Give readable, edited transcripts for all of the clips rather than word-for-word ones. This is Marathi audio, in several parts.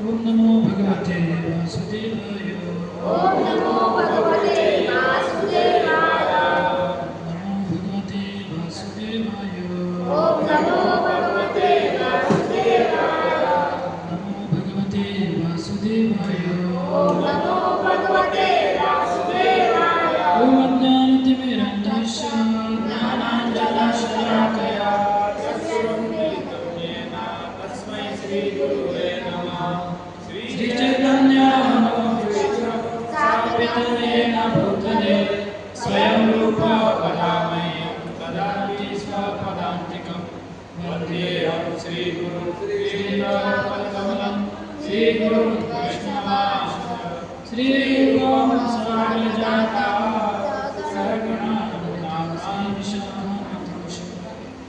ओम नमो भगवते वासुदेवाय। ओम नमो भगवते वासुदेवाय। नमो भगवते वासुदेवाय। ओम नमो भगवते वासुदेवाय। नमो भगवते वासुदेवाय। ओम नमो भगवते वासुदेवाय। ओम अज्ञानतिमिरन्धस्य ज्ञानाञ्जनशलाकया तस्मै श्री गुरुवे नमः। श्रीचैतन्यमनोभीष्टं स्थापितं येन भूतले स्वयं रूप कलामयं ददाति स्वपदान्तिकं वन्देऽहं श्रीगुरुं श्रीपादकमलं श्रीगुरुं वैष्णवांश्च श्रीरूपं साग्रजाता सर्वगणा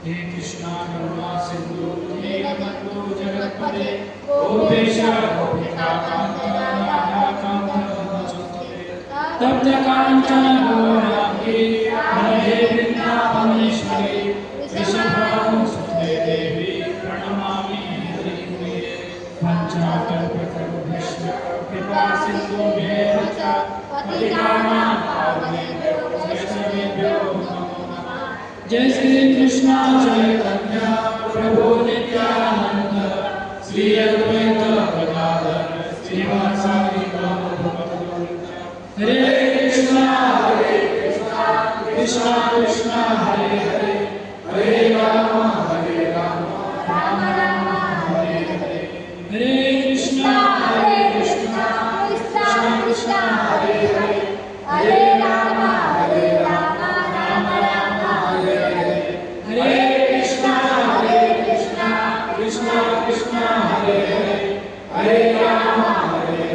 हे कृष्णा करुणा सिंधु दीनबन्धु जगत्पते गोपेश गोपिकाकान्त राधाकान्त नमोस्तुते तप्त काञ्चन गौराङ्गी राधे वृन्दावनेश्वरी वृषभानुसुते देवी प्रणमामि हरिप्रिये पञ्चाकल्पतरुभ्यश्च कृपा सिन्धुभ्येव च पतितानां पावनेभ्यो वैष्णवेभ्यो नमो नमः। जय श्री कृष्ण चैतन्य प्रभु नित्यानंद श्री अद्वैत गदाधर श्रीवासादि गौरभक्तवृंद। हरे कृष्णा कृष्णा कृष्णा हरे हरे हरे राम राम राम हरे हरे। हरे कृष्णा कृष्णा कृष्णा हरे हरे हरे राम राम राम हरे हरे। हरे कृष्णा कृष्णा कृष्णा हरे हरे हरे राम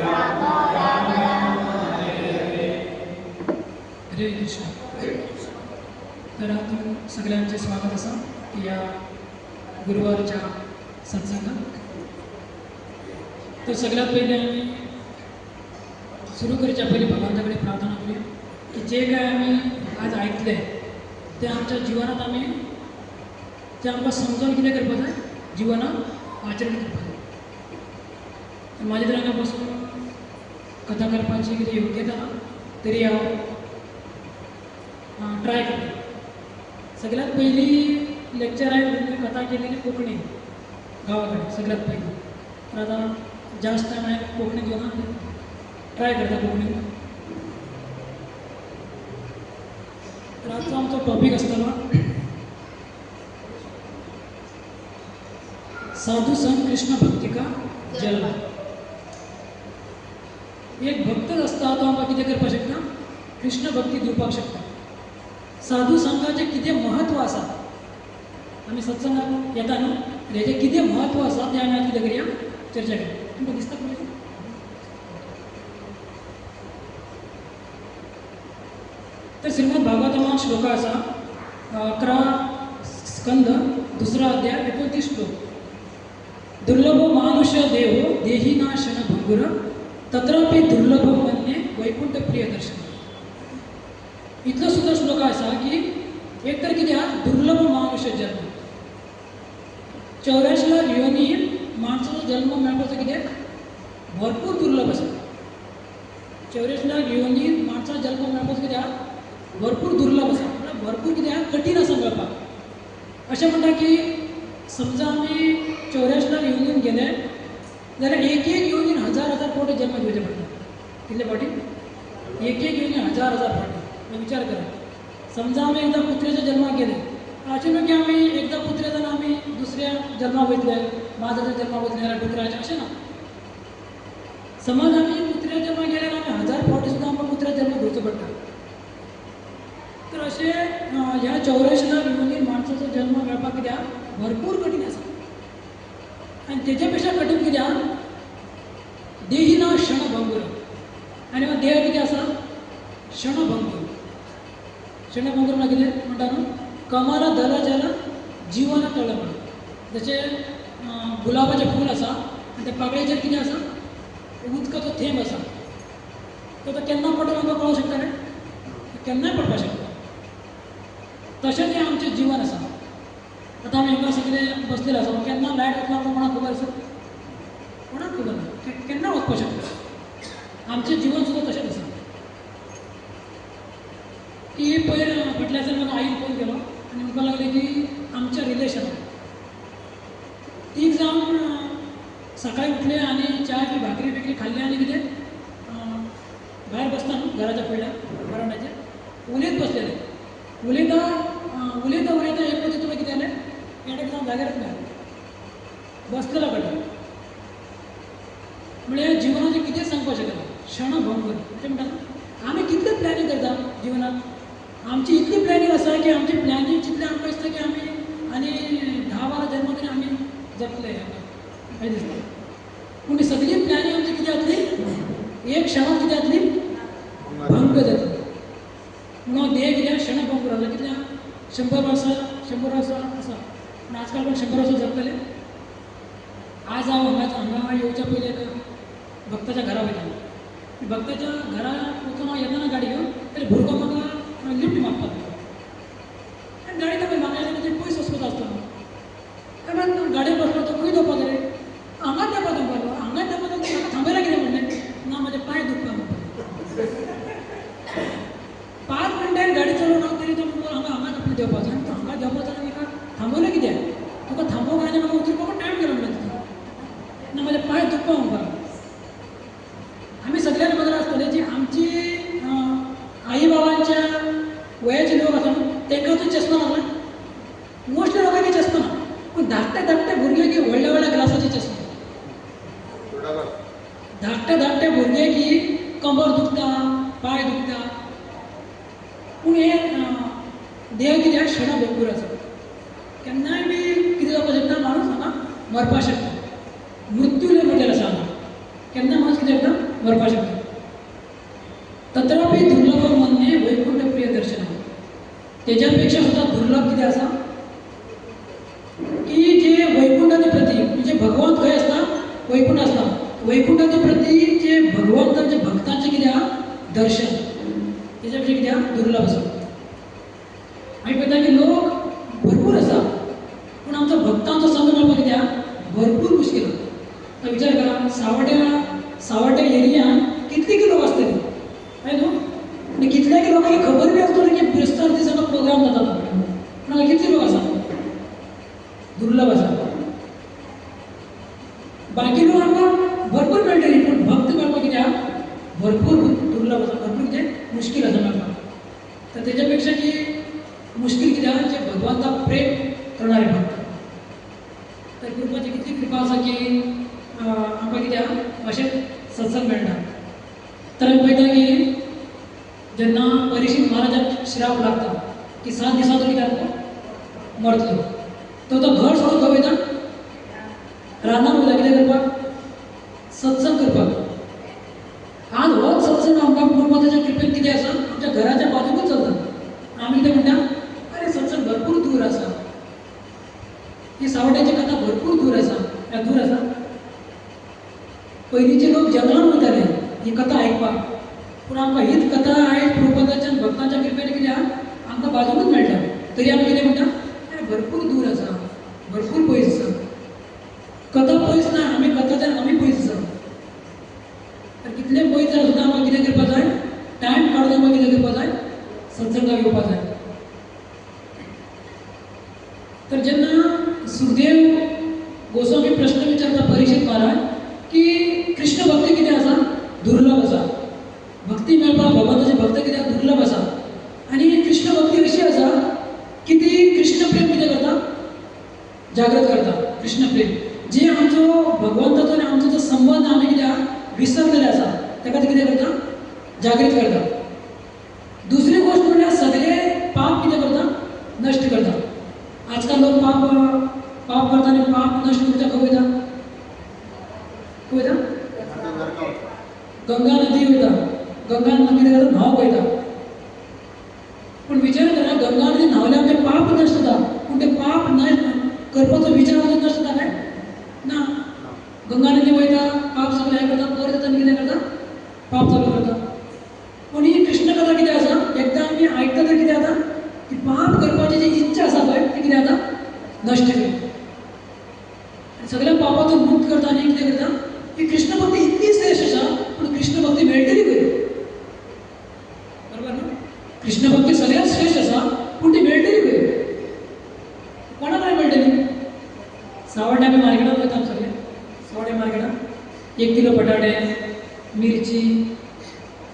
राम राम हरे हरे। हरे कृष्ण। तर आपण सगळ्यांचे स्वागत असा या गुरुवारच्या सत्संगात। तर सगळ्यात पहिले आम्ही सुरू करच्या पहिले भगवंताकडे प्रार्थना करूया की जे काय आम्ही आज ऐकले ते आमच्या जीवनात आम्ही ते आमकां समजून कितें करपाक जाय, जिवनात आचरण करपाक जाय। माझ्या तर हांगा बसून कथा करपाची कितें योग्यता ना, तरी हांव ट्राय करता। सगळ्यात पहिली लेक्चर हांवें कथा केलेली कोंकणी गांवा कडेन सगळ्यात पहिली। तर आतां जास्त टायम हांवें कोंकणी घेवना, ट्राय करता कोंकणी। तर आजचो आमचो टॉपीक आसतलो साधु संत कृष्ण भक्ति का जन्म। एक भक्त असता तो आमकां कितें करपाक शकता, कृष्ण भक्ती दिवपाक शकता। साधू संघाचें कितें महत्व आसा, आमी सत्संगाक येता न्हू, हेजें कितें महत्व आसा तें आमी आतां कितें करया, चर्चा करया। तुमकां दिसता पळय तर श्रीमद भागवतांत श्लोक आसा 11 स्कंद 2 अध्याय 29 श्लोक। दुर्लभो मानुष देव देही नाशन भंगुर तत्रापि दुर्लभ मन्ये वैकुंठ प्रिय दर्शन। इतलो सुद्धा श्लोक असा की एक तर कितें दुर्लभ मानुष जन्म, 84 लाख योनी माणसाचो जन्म मेळपाचो कितें भरपूर दुर्लभ आसा। 84 लाख योनी माणसाचो जन्म मेळपाचो कितें भरपूर दुर्लभ आसा, म्हळ्यार भरपूर कितें कठीण आसा मेळपाक। अशें म्हणटा की समजा आमी 84 लाख योनीन गेले जाल्यार एक योनीन हजार हजार फावटी जन्म घेवचे पडटा। कितले फाटी एक येऊन हजार फाटी. मग विचार करा, समजा आम्ही एकदा कुत्र्याच्या जन्माक गेले, असे न्हू की आम्ही एकदा कुत्र्याच्यान आम्ही दुसऱ्या जन्माक वयतले, माजराच्या जन्माक वयतले, डुकराच्या, अशें ना. समज आम्ही कुत्र्या जन्माक गेले आनी आमी 1000 फावटी सुद्दां आमकां कुत्र्या जन्म घेवचो पडटा. तर अशें ह्या 84 लाख योनीन माणसाचो जन्म मेळपाक कित्याक भरपूर कठीण आसा. आनी तेच्या पेक्षा कठीण कित्याक देहिना क्षणभंगुर. आनी हो देह कितें आसा क्षणभंगुर. क्षणभंगुर म्हळ्यार कितें म्हणटा न्हू, कमला दलजाला जीवन तळमळ. जशें गुलाबाचें फूल आसा आनी त्या पाकळेचेर कितें आसा, उदकाचो थेंब आसा. तो केन्ना पडटलो आमकां कळूंक शकता रे, केन्नाय पडपाक शकता. तशेंच हें आमचें जीवन आसा. आतां आमी हांगा सगळे बसलेले आसा, केन्ना लायट वतलो आमकां कोणाक खबर आसा? कोणाक खबर ना, केन्ना वचपाक शकता. आमचें जीवन सुद्दां तशेंच आसा. की पयर फाटल्या दिसांनी म्हाका आईन फोन केलो आनी म्हणपाक लागली की आमच्या रिलेशनाक तीग जावन सकाळी उठले आनी च्या बी भाकरी बिकरी खाल्ली आनी कितें भायर बसता न्हू घराच्या फुडल्या वरांडाचेर उलयत बसलेले. उलयता उलयता उलयता एक पती तुका कितें जालें, एडेक जावन जाग्यारच ना बसलेलो कडेन. म्हळ्यार जिवनाचें कितें सांगपाक शकना, क्षणभंगूर. अशें म्हणटा आमी कितले प्लॅनिंग करता जिवनाक. आमची इतली प्लॅनिंग आसा की आमची प्लॅनिंग चितलें आमकां दिसता की आमी आनी 10-12 जन्म तरी आमी जगतले अशें दिसता. पूण सगळी प्लॅनिंग आमची कितें जातली, एक क्षणांत कितें जातली, भंग जातली. म्हणून देह कित्याक क्षणभंगूर आसा. कित्याक 100 वर्सां आसा पूण आजकाल कोण 100 वर्सां जगतले. आज हांव हांगा येवच्या पयलीं एक भक्ताच्या घरा वयतालो. भक्ताच्या घरा वचून हांव येताना गाडी घेवन तरी भुरगो म्हाका लिफ्ट मागपाक आनी गाडी तो म्हाका येता पयस वचपाचो आसता. कारण गाडयेर बसलो तो खंय देवपाचो रे, हांगाच देवपाचो म्हणपालो. हांगाच देवपाचो म्हाका थांबयला कितें म्हणलें, ना म्हाजे पांय दुखता म्हणपाक. 5 मिनटान गाडी चलोवन हांव तरी तो म्हणपाक हांगाच आपलें देवपाचो. आनी हांगा देवपाचो आनी म्हाका थांबयलें कित्याक, तुका थांबोवंक आनी म्हाका उतरपाक टायम गेलो म्हणलें तितून, ना म्हाजे पांय दुखपा म्हणपाक. आमी सगळ्यांनी बघायला आसतले जी आमची आई बाबांच्या वयाचे लोक आसा तांकां तो चश्मा लागला. मोस्टली लोकांनी चश्मा ना, पूण धाकटे भुरगे की व्हडल्या ग्लासाचे चश्मा. धाकटे भुरगे की कंबर दुखता, पाय दुखता. पूण हे देह कित्याक क्षणभंगूर आसा. केन्नाय बी कितें जावपाक शकता, माणूस हांगा मरपाक शकता. मृत्यू लय म्हटलेलो आसा हांगा, केन्ना माणूस कितें जाता, मरपाक शकता. तथापि दुर्लभ म्हणणे वैकुंठ प्रिय दर्शन. तेच्या पेक्षा सुद्धा दुर्लभ कितें आसा की जे वैकुंठाचे प्रती म्हणजे भगवंत खंय आसता, वैकुंठ आसता. वैकुंठाचे प्रती जे भगवंताचे भक्तांचे कितें आहा, दर्शन. तेच्या पेक्षा कितें आहा, दुर्लभ आसा. आमी पळयता की लोक भरपूर आसा पूण आमचो भक्तांचो संग मेळपाक कितें आहा, भरपूर मुश्कील आहा. विचार करा, सावड्ड्या एरियान कितले की लोक आसतले काय न्हू. आनी कितल्याकी लोकांक खबर बी आसतली की बिरेस्तार दिसाचो प्रोग्राम जाता तो. पूण हांगा कितले लोक आसा, दुर्लभ आसा. बाकी लोक आमकां भरपूर मेळटली पूण भक्त मेळपाक कितें आहा, भरपूर दुर्लभ आसा, भरपूर कितें मुश्कील आसा मेळपाक. तर तेच्या पेक्षा की मुश्कील कितें आहा, जे भगवंताक प्रेम करणारे भक्त. तर कृपाची कितली कृपा आसा की आमकां कितें आहा, अशें सत्संग मेळटा. तर आमी पळयता की जेन्ना परीक्षित महाराजाक श्राप लागता की 7 दिसां तो कितें जातलो, मरतलो. तो घर सोडून खंय वयता, रानांत वयता कितें करपाक, सत्संग करपाक. आज होच सत्संग आमकां गुरुमाताच्या कृपेन कितें आसा, आमच्या घराच्या बाजूकच चलता. आमी कितें म्हणटा, अरे सत्संग भरपूर दूर आसा, ही सावड्ड्याची कथा भरपूर दूर आसा. दूर आसा. पयलींचे लोक जंगलांत वयताले ही कथा आयकपाक. पूण आमकां हीच कथा आयज प्रभुपादाच्या भक्तांच्या कृपेन कितें आहा, आमकां बाजूकच मेळटा. तरी आमी कितें म्हणटा, अरे भरपूर दूर आसा, भरपूर पयस आसा. कथा पयस ना, आमी कथाच्यान आमी पयस आसा. तर कितले पयस जाल्यार सुद्दां आमकां कितें करपाक जाय, टायम काडून आमकां कितें करपाक जाय, सत्संगाक येवपाक जाय. तर जेन्ना सुखदेव गोस्वामी प्रश्न विचारता परीक्षित महाराज की कृष्ण भक्ती कितें आसा, दुर्लभ आसा. जागृत करता. दुसरी गोष्ट म्हणजे सगळे पाप किती करता नष्ट करता. आजकाल लोक पाप करता आणि पाप नष्ट करता खंय वयता गंगा नदी वयता. गंगा नदी कितें करता न्हावंक वयता. पूण विचार करा गंगा नदी न्हावल्यार आमचे पाप नष्ट जाता. पूण ते पाप नष्ट करपाचो विचार आमचो नष्ट जाता काय ना. गंगा नदी वयता पाप सगळें हें करता परत येता आनी कितें करता पाप चालू करता. पूण ही कृष्ण कथा कितें आसा एकदां आमी आयकता तर कितें जाता की पाप करपाची जी इच्छा आसा पळय ती कितें जाता नष्ट करता. सगळ्या पापाचो मुक्त करता आनी कितें करता ही कृष्ण भक्ती इतली श्रेष्ठ आसा. पूण कृष्ण भक्ती मेळटली खंय बरोबर ना. कृष्ण भक्ती सगळ्यात श्रेष्ठ आसा पूण ती मेळटली खंय कोणा कडेन मेळटली. सावड्ड्या आमी मार्केटांत वयता सगळे सावड्ड्या मार्केटांत 1 किलो बटाटे मिरची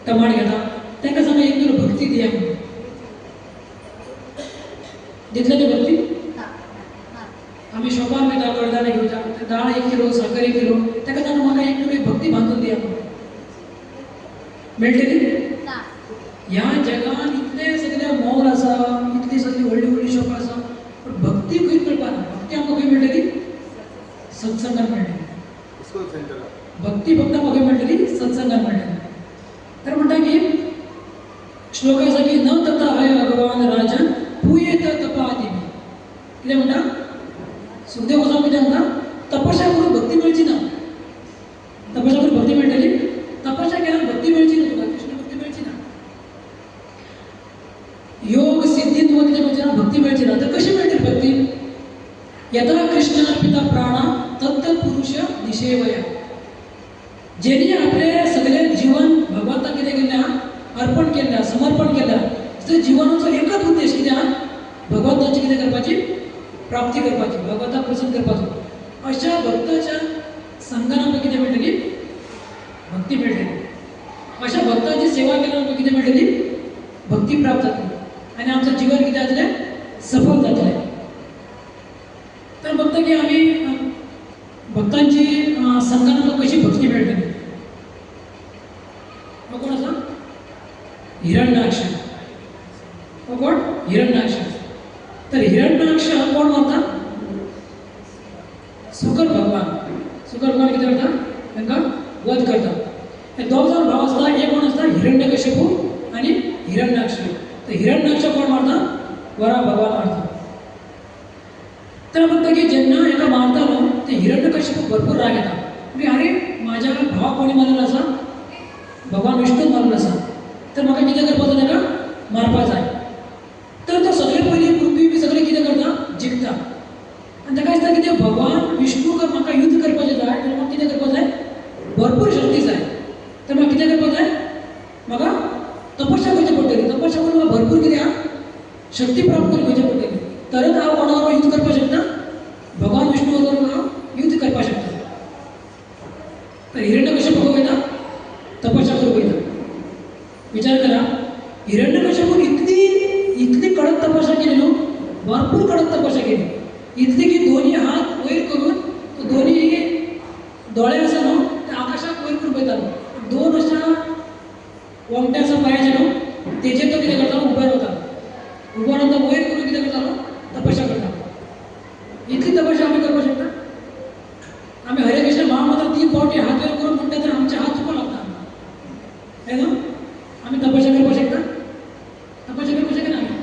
टमाट घेता. तांकां सांगा 1 किलो भक्ती दिया म्हणून दितले ते भक्ती. आमी शॉपार वयता कडधान्य घेवच्या दाळ 1 किलो साखर 1 किलो ताका सांगा म्हाका 1 किलो भक्ती बांदून दिया म्हणून मेळटली. ह्या जगान इतले सगळे मॉल आसा इतली सगळी व्हडली शॉपां आसा पण भक्ती खंय मेळपाना. भक्ती आमकां खंय मेळटली सत्संगान मेळटली. भक्ती फक्त म्हाका मेळटली सत्संगान मेळटली. तर म्हणटा की श्लोक आसा की न तथा हय भगवान राजन पूयेत तपादिनी. कितें म्हणटा सुखदेव गोस्वामी कितें म्हणटा तपस्या करून भक्ती मेळची ना. तपस्या करून भक्ती मेळटली. तपस्या केल्यार भक्ती मेळची ना तुका कृष्ण भक्ती मेळची ना. योग सिद्धी तुका कितें मेळची ना भक्ती मेळची ना. तर कशी मेळटली भक्ती. यथा कृष्ण अर्पिता प्राणा तत्त पुरुष निषेवया. जेणी आपले सगळे जीवन भगवंताक कितें केल्या अर्पण केल्या समर्पण केल्या. तर जिवनाचो एकच उद्देश कितें आहा भगवंताची कितें करपाची प्राप्ती करपाची भगवंताक प्रसन्न करपाचो. अशा भक्ताच्या संगान आमकां कितें मेळटली भक्ती मेळटली. अशा भक्ताची सेवा केल्यार आमकां कितें मेळटली भक्ती प्राप्त जातली आनी आमचें जीवन कितें जातलें सफल जातलें. तर बघता की आमी भक्तांची संगान आमकां कशी भक्ती मेळटली. हो कोण आसा हिरण्याक्ष. हो कोण हिरण्याक्ष. तर हिरण्याक्ष कोण म्हणटा शुकर भगवान. शुकर भगवान कितें करता तांकां वध करता. हे दोग जाण भाव आसता. एक कोण आसता हिरण्यकशिपू आनी हिरण्याक्ष. तर हिरण्याक्ष कोण मारता वरा भगवान मारता. तर म्हणटा की जेन्ना एका मारता न्हू ते हिरण्यकशिपू भरपूर राग येता की अरे म्हाज्या भावाक कोणी मारलेलो आसा भगवान विष्णून मारलेलो आसा. तर म्हाका कितें करपाचो ताका मारपा जाय. तर तो सगळे पयलीं पृथ्वी बी सगळे कितें करता जिखता आनी ताका दिसता की ते भगवान विष्णू म्हाका युध्द करपाचें जाय तर म्हाका कितें करपाक जाय भरपूर शक्ती जाय. तर म्हाका कितें करपाक जाय म्हाका तपस्या करची पडटली. तपस्या करून म्हाका भरपूर कितें आहा शक्ती प्राप्त करून घेवची पडटली. तरच हांव कोणा बरोबर युध्द करपाक शकता भगवान विष्णू बरोबर हांव युध्द करपाक शकता. तर हिरण्यकशिपू खंय वयता तपस्या करूंक वयता. विचार करा हिरण्यकशिपून इतली कडक तपस्या केली न्हू भरपूर कडक तपस्या केली. इतली की दोन्ही हात वयर करून तो दोन्ही दोळे आसा न्हू ते आकाशाक वयर करून पळयतालो. दोन अशा वमटे आसा पांयाचे न्हू तेजेर तो कितें करतालो उबो रावतालो. उबो रावन तो वयर करून कितें करतालो तपस्या करतालो. इतली तपस्या आमी करपाक शकता. आमी हरे कृष्ण महामंत्र 3 फावटी हात वयर करून म्हणटा तर आमचे हात चुकून लागता हे न्हू. आमी तपस्या करपाक शकता तपस्या करपाक शकना आमी.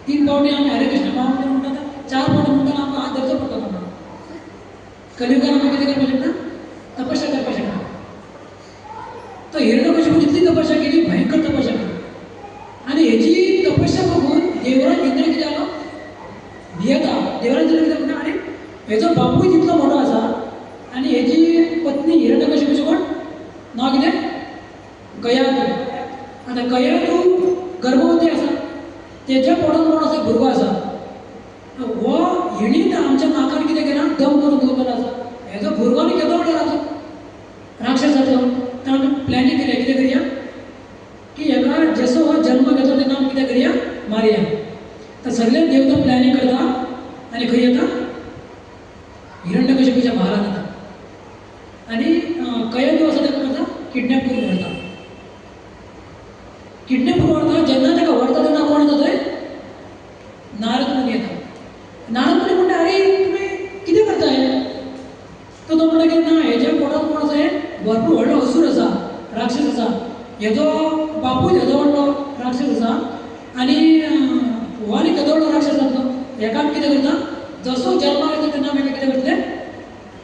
3 फावटी आमी हरे कृष्ण महामंत्र म्हणटा तर 4 फावटी म्हणटाना आमकां हात धरचो पडटलो आमकां. कलियुगान आमी कितें करपाक शकता तपस्या करपाक शकता. तो हिरण्यकशिपून इतली तपस्या केली भयंकर तपस्या केली आनी हेची तपस्या बघून देवराज इंद्र कितें जालो भियेता. देवराज इंद्र कितें म्हणटा अरे हेजो बापूय तितलो मोठो आसा आनी हेजी पत्नी हिरण्यकशिपूचें कोण नांव कितें कयाधू. आतां कयाधू गर्भवती आसा तेज्या पोटांत कोण आसा भुरगो आसा. हो हिणीन आमच्या नाकान कितें केलां दम करून दवरलेलो आसा. हेजो भुरगो आनी केदो व्हडलो राक्षस जातलो. तर आमी प्लॅनिंग केलें कितें करया की हेका जसो हो जल्म घेतलो तेका आमी कितें करया मारया. तर सगळे देवता प्लॅनिंग करता आनी खंय येता हिरण्यकशिपूच्या म्हालान येता आनी कयाधू आसा ताका करता किडनॅप करून व्हरता. किडनॅप करता जेन्ना ताका व्हरता तेन्ना कोण येता थंय नारद मुनी येता. नारद मुनी म्हणटा अरे तुमी कितें करताय? तो म्हणटा की ना हेज्या पोटांत कोण आसा हे भरपूर व्हडलो असुर आसा, राक्षस आसा. हेजो बापूय हेजो व्हडलो राक्षस आसा आनी हो आनी केदो व्हडलो राक्षस जातलो. हेका आमी कितें करता जसो जल्माक येता तेन्ना आमी कितें करतले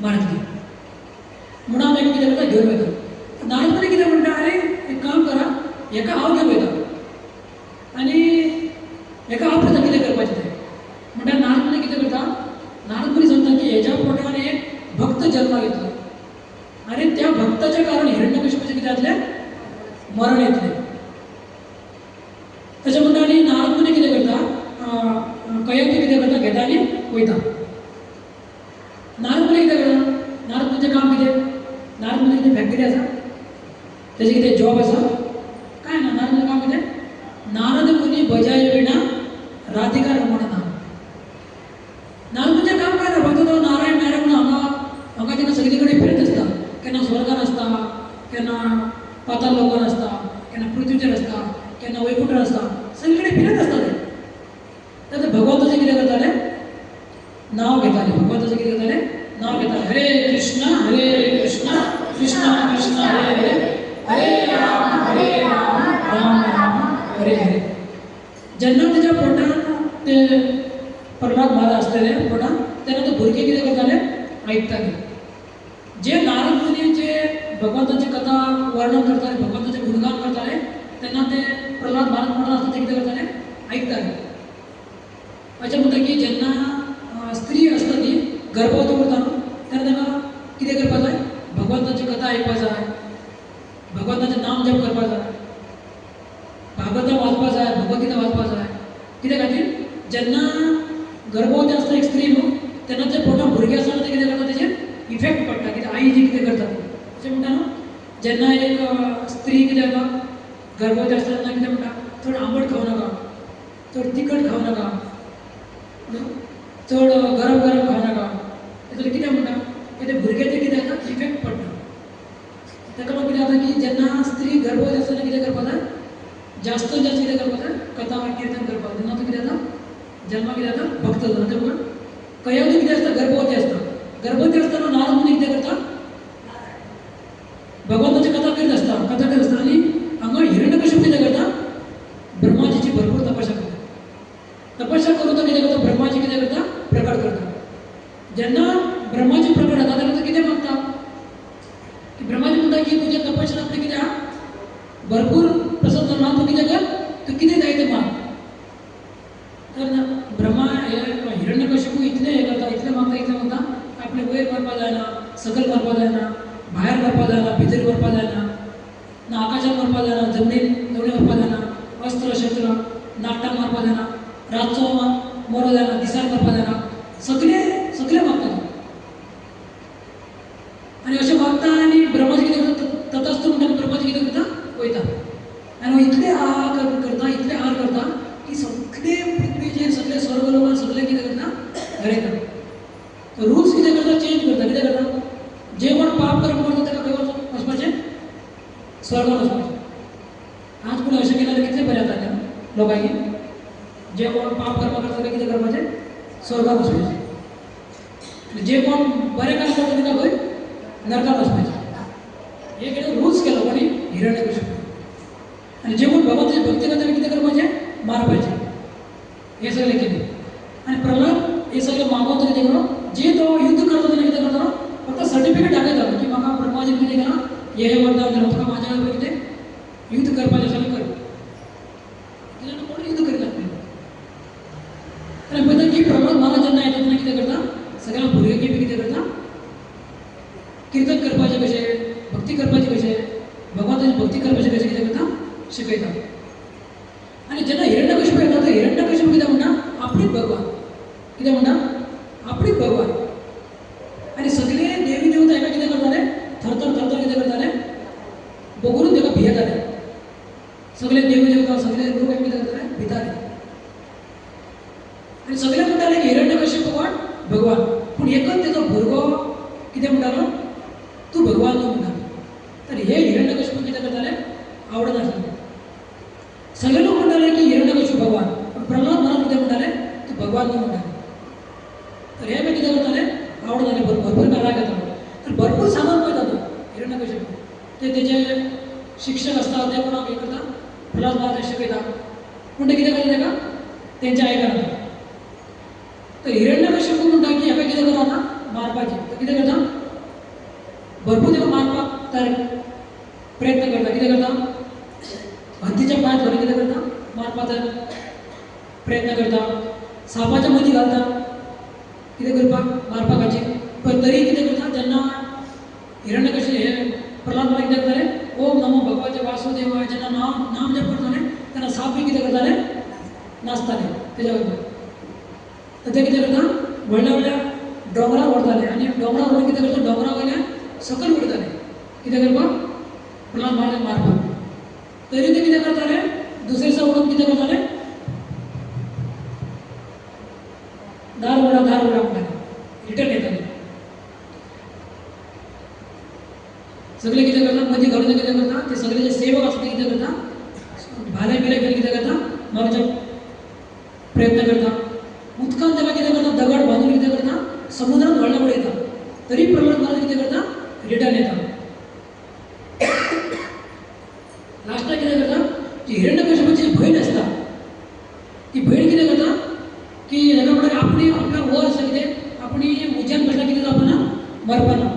मारतले म्हणून आमी हेका कितें करता घेवन वयता. नारद मुनी कितें म्हणटा अरे एक काम करा हेका हांव घेवन वयता आनी हेका हांव पळयता कितें करपाचें तें. म्हणटा नारद मुनी कितें करता नारद मुनी सांगता की हेज्या पोटान एक भक्त जल्माक येतलो आनी त्या भक्ताच्या कारण हिरण्यकशिपूचें कितें जातलें मरण येतलें. तशें म्हणटा आनी नारद मुनी कितें करता कयंती कितें करता घेता आनी वयता. नारद मुनी कितें करता नारद मुनीचें काम कितें नारद मुनी कितें फॅक्टरी आसा तेजें कितें जॉब आसा काय ना. नारद मुनीचें काम कितें नारद मुनी बजाय विणा राधिका रमण नाम. नारद मुनीचें काम काय ना फक्त तो नारायण नारायण म्हणून हांगा जेन्ना सगळे कडेन फिरत आसता केन्ना स्वर्गान आसता केन्ना पाताल लोकान आसता केन्ना पृथ्वीचेर आसता केन्ना वैकुंठार आसता सगळे कडेन फिरत आसता ते. तर भगवंताचें कितें करताले नांव घेताले. भगवंताचें कितें करताले नांव घेताले. हरे कृष्ण कृष्ण कृष्ण हरे हरे हरे राम राम राम हरे हरे. जेन्ना तेज्या पोटान ते प्रल्हाद महाराज आसलेले पोटान तेन्ना ते भुरगे कितें करताले आयकताले. जे नारद मुनी जे भगवंताची कथा वर्णन करताले भगवंताचे गुणगान करताले तेन्ना ते प्रल्हाद महाराज पोटान आसता ते कितें करताले आयकताले. अशें म्हणटा की जेन्ना स्त्री आसता ती गर्भवती उरता न्हू तेन्ना ताका कितें करपा जाय भगवंताची कथा आयकपा जाय भगवंताचें नाम जप करपा जाय भागवतां वाचपा जाय भगवद्गीता वाचपा जाय. कित्या खातीर जेन्ना गर्भवती आसता एक स्त्री न्हू तेन्ना ते पोटान भुरगें आसतना ते कितें करता तेजेर इफेक्ट पडटा. कित्याक आई जी कितें करता अशें म्हणटा न्हू जेन्ना एक स्त्री कितें जाता गर्भवती आसता तेन्ना कितें म्हणटा चड आंबट खावं नाका चड तिखट खावं नाका चड गरम गरम खावं नाका. तेतून कितें म्हणटा की ते भुरग्याचेर कितें जाता इफेक्ट पडटा. ताका लागून कितें जाता की जेन्ना स्त्री गर्भवती आसतना कितें करपा जाय जास्त कितें करपा जाय कथा किर्तन करपा जाय. तेन्ना तो कितें जाता जल्माक कितें जाता भक्त जाता. ते म्हणून कयंती कितें आसता गर्भवती आसता गर्भवती आसतना नारद मुनी कितें करता भगवंताची कथा करीत आसता आनी हांगा हिरण्यकशिपू कितें करता ब्रह्माजीची भरपूर तपस्या करता. तपस्या करून तो कितें करता ब्रह्माजी कितें करता प्रकट करता. जेन्ना ब्रह्माजी प्रकट जाता तेन्ना तो कितें मागता की ब्रह्माजी म्हणटा की तुज्या तपस्या आपलें कितें आहा भरपूर प्रसन्न जावन तूं कितें कर तूं कितें जाय तें माग. तर ब्रह्मा हिरण्यकशिपू इतलें हें करता इतलें मागता आपलें वयर व्हरपा जायना सकयल व्हरपा जायना भायर व्हरपा जायना भितर व्हरपा जायना ना आकाशांत व्हरपा जायना जमनीन व्हरपा जायना अस्त्र शस्त्र नाकटाक मारपा जायना रातचो मरो जायना दिसाक व्हरपा जायना सगळें मागता. आनी अशें मागता आनी ब्रह्माजी कितें करता तथास्तु म्हणटा ब्रह्माजी कितें करता वयता आनी इतले आहार करता की सगळे पृथ्वीचेर सगळे स्वर्ग लोकांत सगळे कितें करता हरयता. रुल्स कितें करता चेंज करता. कितें करता जे कोण पाप कर्म करता ताका खंय वचपाचें स्वर्गान वचपाचें. आज कोणी अशें केलें जाल्यार कितलें बरें जातालें लोकांक. जे कोण पाप कर्म करता ताका कितें करपाचें स्वर्गान वचपाचें. जे कोण बरें काम करता ताका खंय नरकान वचपाचें. हे कितें रुल्स केलो कोणी हिरण्यकशिपू. आनी जे कोण भगवंताची भक्ती करता ताका कितें करपाचें मारपाचें. हें सगळें केलें. आनी प्रल्हाद हे सगळें मागोवन तो कितें करो जे तो युद्ध करता तेन्ना कितें करता फक्त सर्टिफिकेट दाखयता की म्हाका ब्रह्माजीन कितें केलां हे वरदान दिलां तुका म्हाज्या बरोबर कितें युद्ध करपाचें आसा जाल्यार कर. कित्याक कोण युद्ध करिना. आनी पळयता की प्रल्हाद महाराज जेन्ना येता तेन्ना कितें करता सगळ्यांक भुरग्यांक बी कितें करता कीर्तन करपाचें कशें भक्ती करपाचें कशें भगवंताची भक्ती करपाचें कशें कितें करता शिकयता. आनी जेन्ना हिरण्यकशिपू येता तो हिरण्यकशिपू कितें म्हणटा आपणीच भगवान. कितें म्हणटा आपणीच भगवान. आनी सगळे देवी देवता हेका कितें करताले थरथर कितें करताले बगून तेका भियेताले. सगळे देवी देवता सगळे लोक कितें करताले भिताले. आनी सगळे म्हणटाले की हिरण्यकशिपू कोण भगवान. पूण एकच तेजो भुरगो कितें म्हणटालो तूं भगवान न्हू म्हणटालो. तर हे हिरण्यकशिपू कितें करताले आवडनासलें. सगळे लोक म्हणताले की हिरण्यकश्यप भगवान, पण प्रल्हाद महाराज किती म्हणताले की भगवान नाही म्हणताले. तर हे मी किती करताले आवड झाले, भरपूर काय राग येतो. तर भरपूर सामान पळतात हिरण्यकश्यप. ते त्याचे शिक्षक असतात, ते कोणाक हे करतात, प्रल्हाद महाराज शिकयतात. पूण ते कितें करता तेका तेंचे आयकना. तर हिरण्यकश्यप म्हणटा की हेका कितें करता आतां मारपाचें. तर कितें करता, भरपूर तेका मारपाक प्रयत्न करता. कितें करता, हत्तीच्या पांयात धरून कितें करता मारपाचो प्रयत्न करता. सापाच्या मदीं घालता कितें करपाक मारपाक. पण तरी कितें करता, जेन्ना हिरण्यकश्यप हे प्रल्हाद महाराज कितें करताले, ओम नमो भगवते वासुदेवाय जेन्ना नाम जप करताले तेन्ना साप बी कितें करताले नाचताले तेज्या बरोबर. तर ते कितें करता, व्हडल्या व्हडल्या डोंगरार व्हरताले आनी डोंगरार व्हरून कितें करता, डोंगरा वयल्यान सकयल उडयताले कितें करपाक, प्रल्हाद महाराजाक मारपाक. तरी ते कितें करताले, दुसरे दिसा उडोवन कितें करताले, दार उगडा म्हणटाले, रिटर्न येताले. सगळे कितें करता, मदीं घालून कितें करता, ते सगळे जे सेवक आसता ते कितें करता, भाले बिले घेवन कितें करता मारपाचो प्रयत्न करता. उदकान तेका कितें करता, दगड बांदून कितें करता, समुद्रांत व्हडला उडयता. तरी प्रल्हाद महाराज कितें करता, रिटर्न येता. लास्टाक कितें करता, जी हिरण्यकश्यपाची भयण आसता ती भयण कितें करता की हेका म्हणटा आपली आपल्या वर आसा कितें आपणी उज्यान करता, कितें जावपाना मरपाना.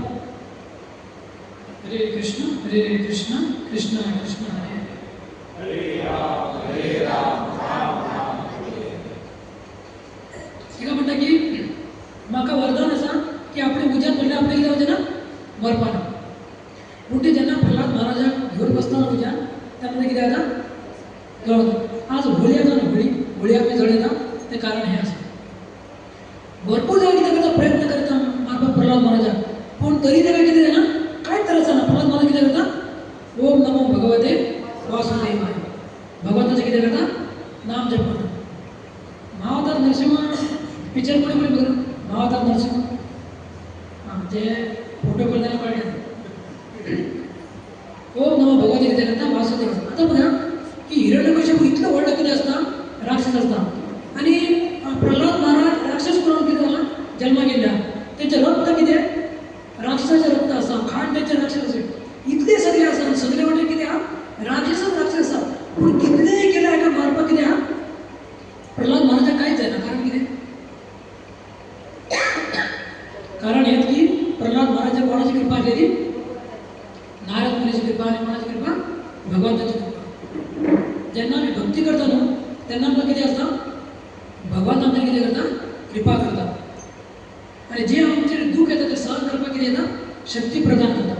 हरे कृष्ण कृष्ण कृष्ण हरे तिका म्हणटा की म्हाका वरदान आसा की आपणे उज्यान पडल्यार आपणे कितें जावचें ना मरपाना. पूण ते जेन्ना प्रल्हाद महाराजाक घेवन बसता उज्यान तेन्ना कितें जाता जळटा. आज होळी येता न्हू, होळी आमी जळयता तें कारण हें आसा. भरपूर जाण कितें करता, प्रयत्न करता मारपाक प्रल्हाद महाराजाक, पूण तरी तेका कितें जायना, कांयच त्रास जायना. प्रल्हाद महाराज कितें करता, ओम नमो भगवते वासुदेवाय भगवंताचें कितें करता नाम जप करता. महाअवतार नरसिंह पिक्चर कोणी कोणी बघितलं, महाअवतार नरसिंह ते फोटो करताना कळले. ओम नमो भगवते कितें करता वासुदेव. आता बघा की हिरण्यकश्यप इतलं व्हडलं कितें आसता, राक्षस आसता, आनी प्रल्हाद महाराज राक्षस करून कितें जाला जल्माक येयल्या. तेंचें रक्त कितें राक्षसाचें रक्त आसा, खाण तेंचें राक्षस इतले सगळे आसा. सगळे म्हणजे कितें आहा, राक्षसच राक्षस आसा. पूण कितलेंय केल्यार हेका मारपाक कितें आहा, प्रल्हाद महाराजाक कांयच जायना. कारण कितें, कारण हेंच की प्रल्हाद महाराजाक कोणाची कृपा आसलेली, नारद मुनीची कृपा आनी कोणाची कृपा, भगवंताची कृपा. जेन्ना आमी भक्ती करता न्हू तेन्ना आमकां कितें आसता, भगवान आमकां कितें करता कृपा करता. आनी जें आमचेर दूख येता तें सहन करपाक कितें येता, शक्ती प्रदान करता.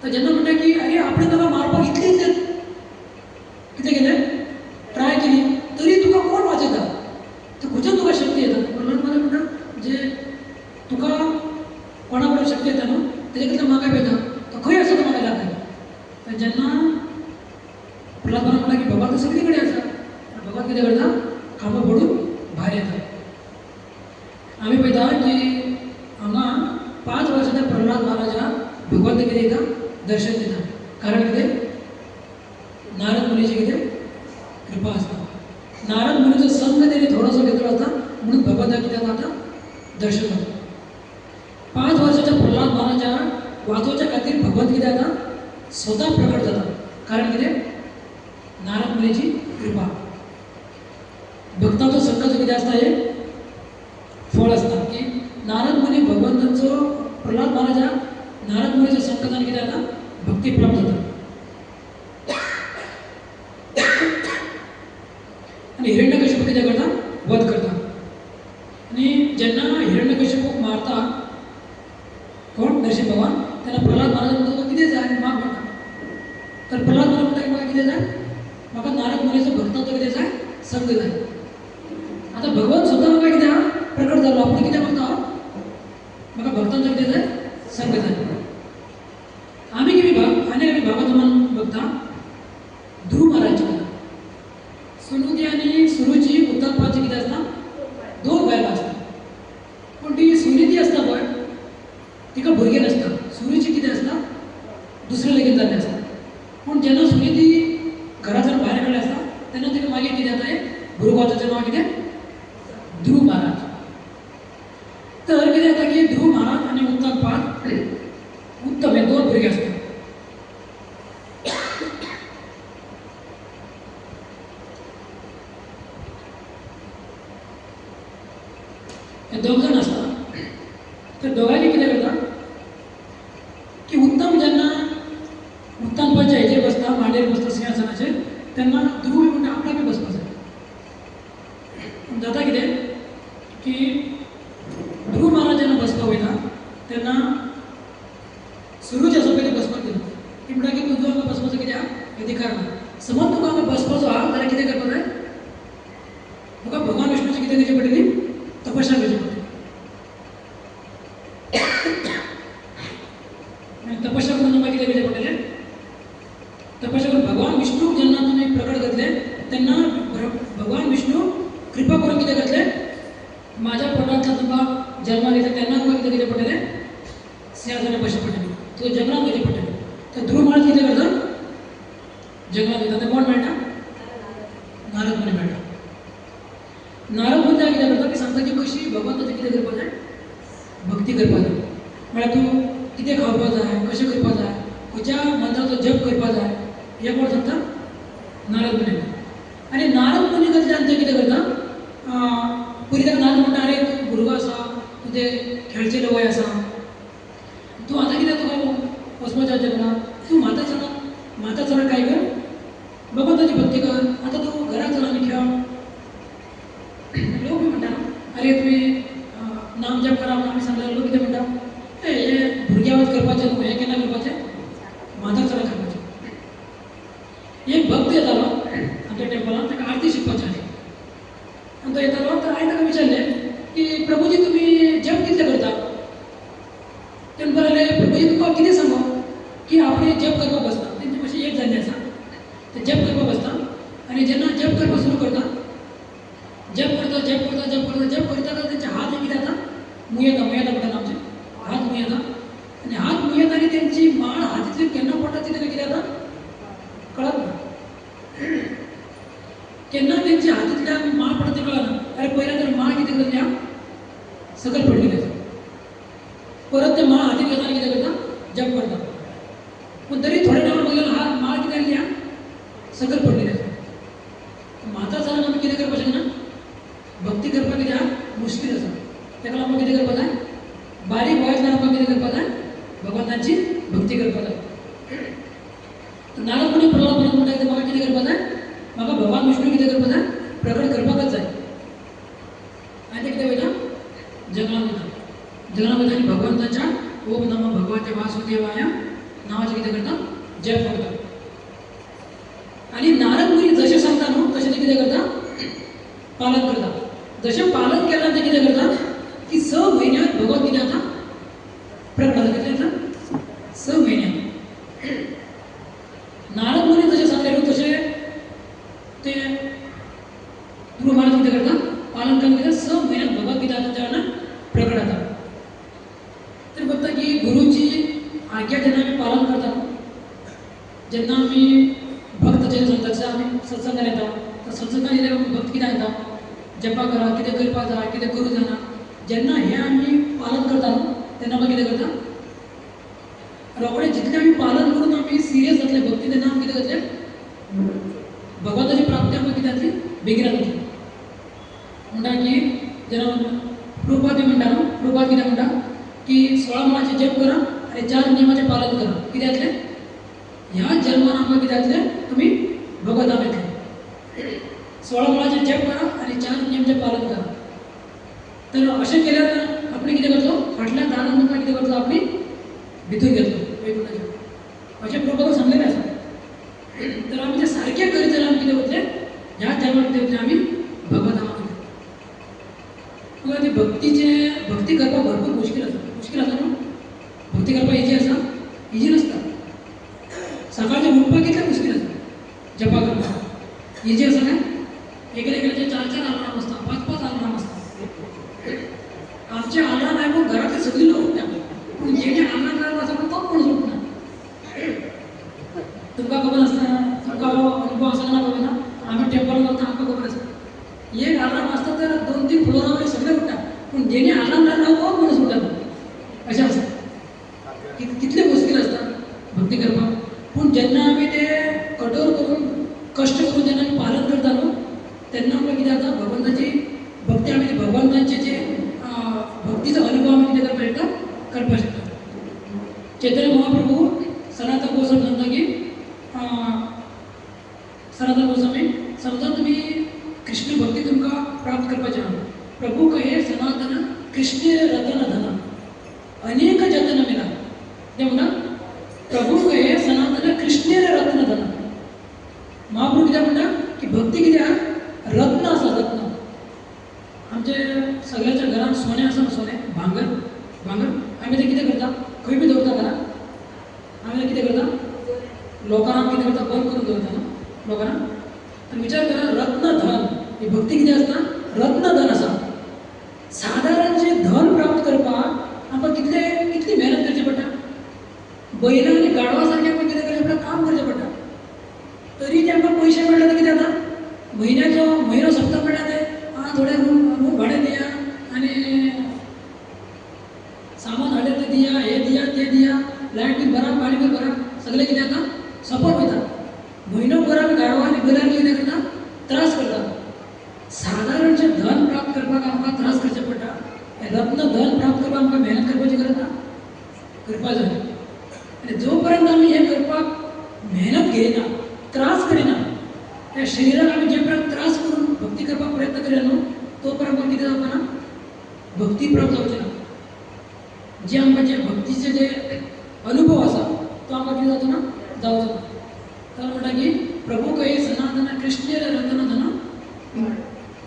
तर जेन्ना म्हणटा की अरे आपणे ताका मारपाक इतलें कितें केलें, ट्राय केली, तरी तुका कोण वाचयता, तर खंयच्यान तुका शक्ती येता. प्रल्हाद महाराज म्हणटा जे तुका कोणा कडेन शक्ती येता न्हू तेजे कडल्यान म्हाका येता, तो खंय आसा तो म्हाका दाखय. तर जेन्ना प्रल्हाद महाराज म्हणटा की भगवान सगळी कडेन आसा, भगवान कितें करता, खांबो फोडून भायर येता. आमी पळयता की हांगा 5 वर्साच्या प्रल्हाद महाराजाक भगवंत कितें दिता, दर्शन दिता. कारण कितें, नारद मुनीची कितें कृपा आसता. नारद मुनीचो संग तेणी थोडोसो घेतलो आसता म्हणून भगवंताक कितें जाता, दर्शन जाता. 5 वर्साच्या प्रल्हाद महाराजाक वाचोवच्या खातीर भगवंत कितें जाता, स्वता प्रकट जाता. कारण कितें, नारद मुनीची कृपा. भक्तांचो संघ जो कितें आसता हें फळ आसता की नारद मुनी भगवंताचो प्रल्हाद महाराजाक नारद मुनीचो संकटान कितें जाता, भक्ती प्राप्त जाता. आनी हिरण्यकश्यप कितें करता, वध करता. आनी जेन्ना हिरण्यकश्यपूक मारता कोण, नरसिंह भगवान, तेन्ना प्रल्हाद महाराज म्हणटा तुका कितें जाय माग म्हणटा. तर प्रल्हाद महाराज म्हणटा की म्हाका कितें जाय, म्हाका नारद मुनीचो भक्तांचो कितें जाय, संग जाय. आता भगवान स्वता म्हाका कितें आहा प्रकट जालो, आपूण कितें म्हणटा, म्हाका भक्तांचो कितें जाय, संग जाय. आमी भागवतान बघता ध्रुव महाराजची कथा. सुनुती आनी सुरुची उत्तानपाची कितें आसता, 2 बायलां आसता. पूण ती सुनिधी आसता पळय तिका भुरगें नासता. सुरुची कितें आसता, दुसरें लगीन जाल्लें आसता. पूण जेन्ना सुनिधी घराच्यान भायर काडलें गुरुगाताचें नांव कितें ध्रुव महाराज. तर कितें जाता की ध्रुव महाराज आनी उत्तानपाद उत्तम हे दोन भुरगे आसतात. हे दोग जाण आसता. तर दोगांनी कितें करता की उत्तम जेन्ना उत्तानपादच्या हेचेर बसता, मांडेर बसता सिंहासनाचेर, तेन्ना ध्रुव म्हणटा आपणाक बी बसपाक जाय. जाता कितें की ध्रुव महाराज जेन्ना बसपाक वयता तेन्ना सुरूच आसा पयलीं बसपाक दिना. ती म्हणटा की तुजो हांगा बसपाचो कित्याक अधिकार ना. समज तुका हांगा बसपाचो आहा जाल्यार कितें करपाक जाय, तुका भगवान विष्णूची कितें करची पडटली, तपश्या करची पडटली. आनी तपश्या करून तुमकां कितें करचें पडटलें, तपश्या करून भगवान विष्णूक जेन्ना तुमी प्रकट करतले तेन्ना भगवान विष्णू कृपा करून कितें करतले, म्हाज्या पोटांतल्यान तुमकां जल्माक येता तेन्ना तुका कितें करचें पडटलें, सिंहासनार बसचें पडटलें, तुका जंगलांत वयचें पडटलें. तर ध्रुव महाराज कितें करता, जंगलांत वयता. तें कोण मेळटा, नारद मुनी मेळटा. नारद मुनी कितें करता की सांगता की कशी भगवंताची कितें करपाक जाय, भक्ती करपाक जाय. म्हळ्यार तूं कितें खावपाक जाय, कशें करपाक जाय, खंयच्या मंत्राचो जप करपाक जाय, हें कोण सांगता, नारद मुनी. आनी नारद मुनी कडल्यान ते कितें करता, पयलीं ताका नारद म्हणटा अरे तूं भुरगो आसा, तुजें खेळचें वय आसा, तूं आतां कितें तुका वचपाचें जंगलांत, तूं माता चला काय कर, भगवंताची भक्ती कर, आतां तूं घराक चल आनी खेळ. लोक बी म्हणटा अरे तुमी नाम जप करा म्हणून आमी सांगल्यार लोक कितें म्हणटा, हे भुरग्यावत करपाचें न्हू, हें केन्ना करपाचें, माता चला करपाचें. एक भक्त येतालो आमच्या टेंपलांत, ताका आरती शिकपाची आसली. आनी तो येतालो तर हांवें ताका विचारलें की प्रभुजी तुमी जप कितले करता. तेणें म्हणलें प्रभुजी तुका कितें सांगो की आपणे जप करपाक बसता. तेंचे मातशें एक जाल्लें आसा, ते जप करपाक बसता आनी जेन्ना जप करपाक सुरू करता, जप करता तेंचे हात कितें जाता, मुयेता म्हणटात आमचे हात मुयेता. आनी हात मुयेता आनी तेंची माळ हातींतल्यान केन्ना पडटा ती ताका कितें जाता कळत ना. केन्ना तेंच्या हातींतल्यान माळ पडटा तें कळना. अरे पयल्या तर माळ कितें करता सकयल पडलेली आसा, परत ते माळ हातींत घेता आनी कितें करता, जप करता. पूण तरी थोड्या टायमार बघलेलो हा माळ कितें जाल्ली सकयल पडलेली आसा. माता जाल्यार आमी कितें करपाक शकना, भक्ती करपाक कित्याक मुश्कील आसा. तेका लागून कितें करपाक जाय, बारीक वयातल्यान आमकां कितें करपाक जाय, भगवंताची भक्ती करपाक जाय. नारद मुनी प्रल्हाद महाराज म्हणटा म्हाका कितें करपाक जाय, म्हाका भगवान विष्णू कितें करपाक जाय, प्रकट करपाकच जाय. आनी ते कितें वयता, जंगलांत वयता. जंगलांत वयता आनी भगवंताच्या ओम नमो भगवते वासुदेवाय नांवाचें कितें करता, जप करता. आनी नारद मुनी जशें सांगता न्हू तशें ते कितें करता, पालन करता. जशें पालन केल्यार ते कितें करता की 6 म्हयन्यांत भगवद्गीता जाता प्रकट जाता. कितें जाता, 6 म्हयन्यांत. नारद मुनी जशें सांगलें न्हू तशें ते ध्रुव महाराज कितें करता, पालन करून कितें 6 म्हयन्यांत भगवद्गीता जेन्ना प्रकट जाता. तर बघता की गुरुची आज्ञा जेन्ना आमी पालन करता, जेन्ना आमी भक्त जे सांगता तशें आमी सत्संगान येता, तर सत्संगान येयल्यार भक्त कितें सांगता, जपा करा, कितें करपाक जाय, कितें करूं जायना. जेन्ना हें आमी पालन करता न्हू तेन्ना आमी कितें करता, रोखडें जितलें आमी पालन करून आमी सिरियस जातले भक्ती, तेन्ना आमी कितें जातलें, भगवंताची प्राप्ती आमकां कितें जातली, बेगीन जातली. म्हणटा की जेन्ना प्रभुपाद म्हणटा न्हू, प्रभुपाद कितें म्हणटा की 16 माळाचे जप करा आनी 4 नियमाचें पालन करा. कितें जातलें, ह्या जल्मान आमकां कितें जातलें, तुमी भगवंताक येतले. 16 माळाचे जप करा आनी 4 नियमाचें पालन करा. तर अशें केल्यार आपण कितें करतलो, फाटल्या दारान तुमकां कितें करतलो, आपली भितून घेतलो वैकुंठाच्या. अशें प्रभुपादान सांगलेलें आसा. तर आमी तें सारकें करीत जाल्यार आमी कितें करतले, ह्या जल्माक कितें करतले, आमी भगवंताक वतले. तुका ती भक्ती करपाक भरपूर मुश्कील आसा न्हू. भक्ती करपाक इजी आसा, इजी नसता. सकाळचें उठपाक कितलें मुश्कील आसा, जपा करपाक इजी आसा काय. एकेचे 4 अलार्म आसता, 5 अलार्म आसता. आमचे अलार्म आयकून घरांतली सगळीं लोक उठता, पूण जेणे अलार्म आसा पूण तो कोण उठना. तुमकां खबर आसता, तुमकां अनुभव आसा ना खबर ना. आमी टेंपलांत वता, आमकां खबर आसता बरोबर सगळं उठता पण जेणे आनंद राहतो म्हणून सुटतात अशा असतात कितले मुश्किल असतात भक्ती करपाक पूण जेन्ना आमी ते कठोर करून कष्ट करून जेन्ना आमी पालन करता न्हू तेन्ना आमकां कितें जाता भगवंताची भक्ती आमी भगवंतांचे जे भक्तीचो अनुभव आमी कितें करपाक शकता चैतन्य महाप्रभू सनातन गोस्वामी सांगता की सनातन गोस्वामी समजा तुम्ही कृष्ण भक्ती तुमकां प्राप्त करपाचें आहा प्रभू कहे सनातन कृष्ण रतन धन अनेक जतन मिला ते म्हणा प्रभू कहे सनातन कृष्ण रत्न धन महाप्रभू कित्याक म्हणटा की भक्ती कितें आहा रत्न आसा रत्न आमचे सगळ्याच्या घरात सोने आसा सोने भांगर आमी ते कितें करता खंय बी दवरता घरात आमी ते कितें करता लोकांक कितें करता बंद करून दवरता न्हू लोकांक तर विचार करा रत्न धन ही भक्ती कितें आसता रत्न धन आसा साधारण जे धन प्राप्त करपाक आमकां कितली मेहनत करची पडटा बैलां आनी गाडवा सारकें आमकां कितें करचें पडटा काम करचें पडटा तरी ते आमकां पयशे मेळटा ते कितें जाता म्हयनो सोंपता म्हणटा ते थोडे रूम भाडें दिया आनी सामान हाडले ते दिया हे दिया ते दिया लायट बील भरा पाणी बील भरा सगळें कितें जाता सपोर्ट वयता म्हयनो भर आमी गाडवा आनी बैलांक कितें करता त्रास करता साधारण जे धन प्राप्त करपाक आमकां त्रास करचे पडटा हे रत्न धन प्राप्त करपाक आमकां मेहनत करपाची गरज ना करपा जाय आनी जो पर्यंत आमी हें करपाक मेहनत घेयना त्रास करिना त्या शरिराक आमी जे पर्यंत त्रास करून भक्ती करपाक प्रयत्न करिना न्हू तो पर्यंत आमकां कितें जावपा ना भक्ती प्राप्त जावची ना जे आमकां जे भक्तीचे जे अनुभव आसा तो आमकां कितें जावचो ना जावचो ना तर म्हणटा की प्रभू कहे सनातन कृष्ण रतन धन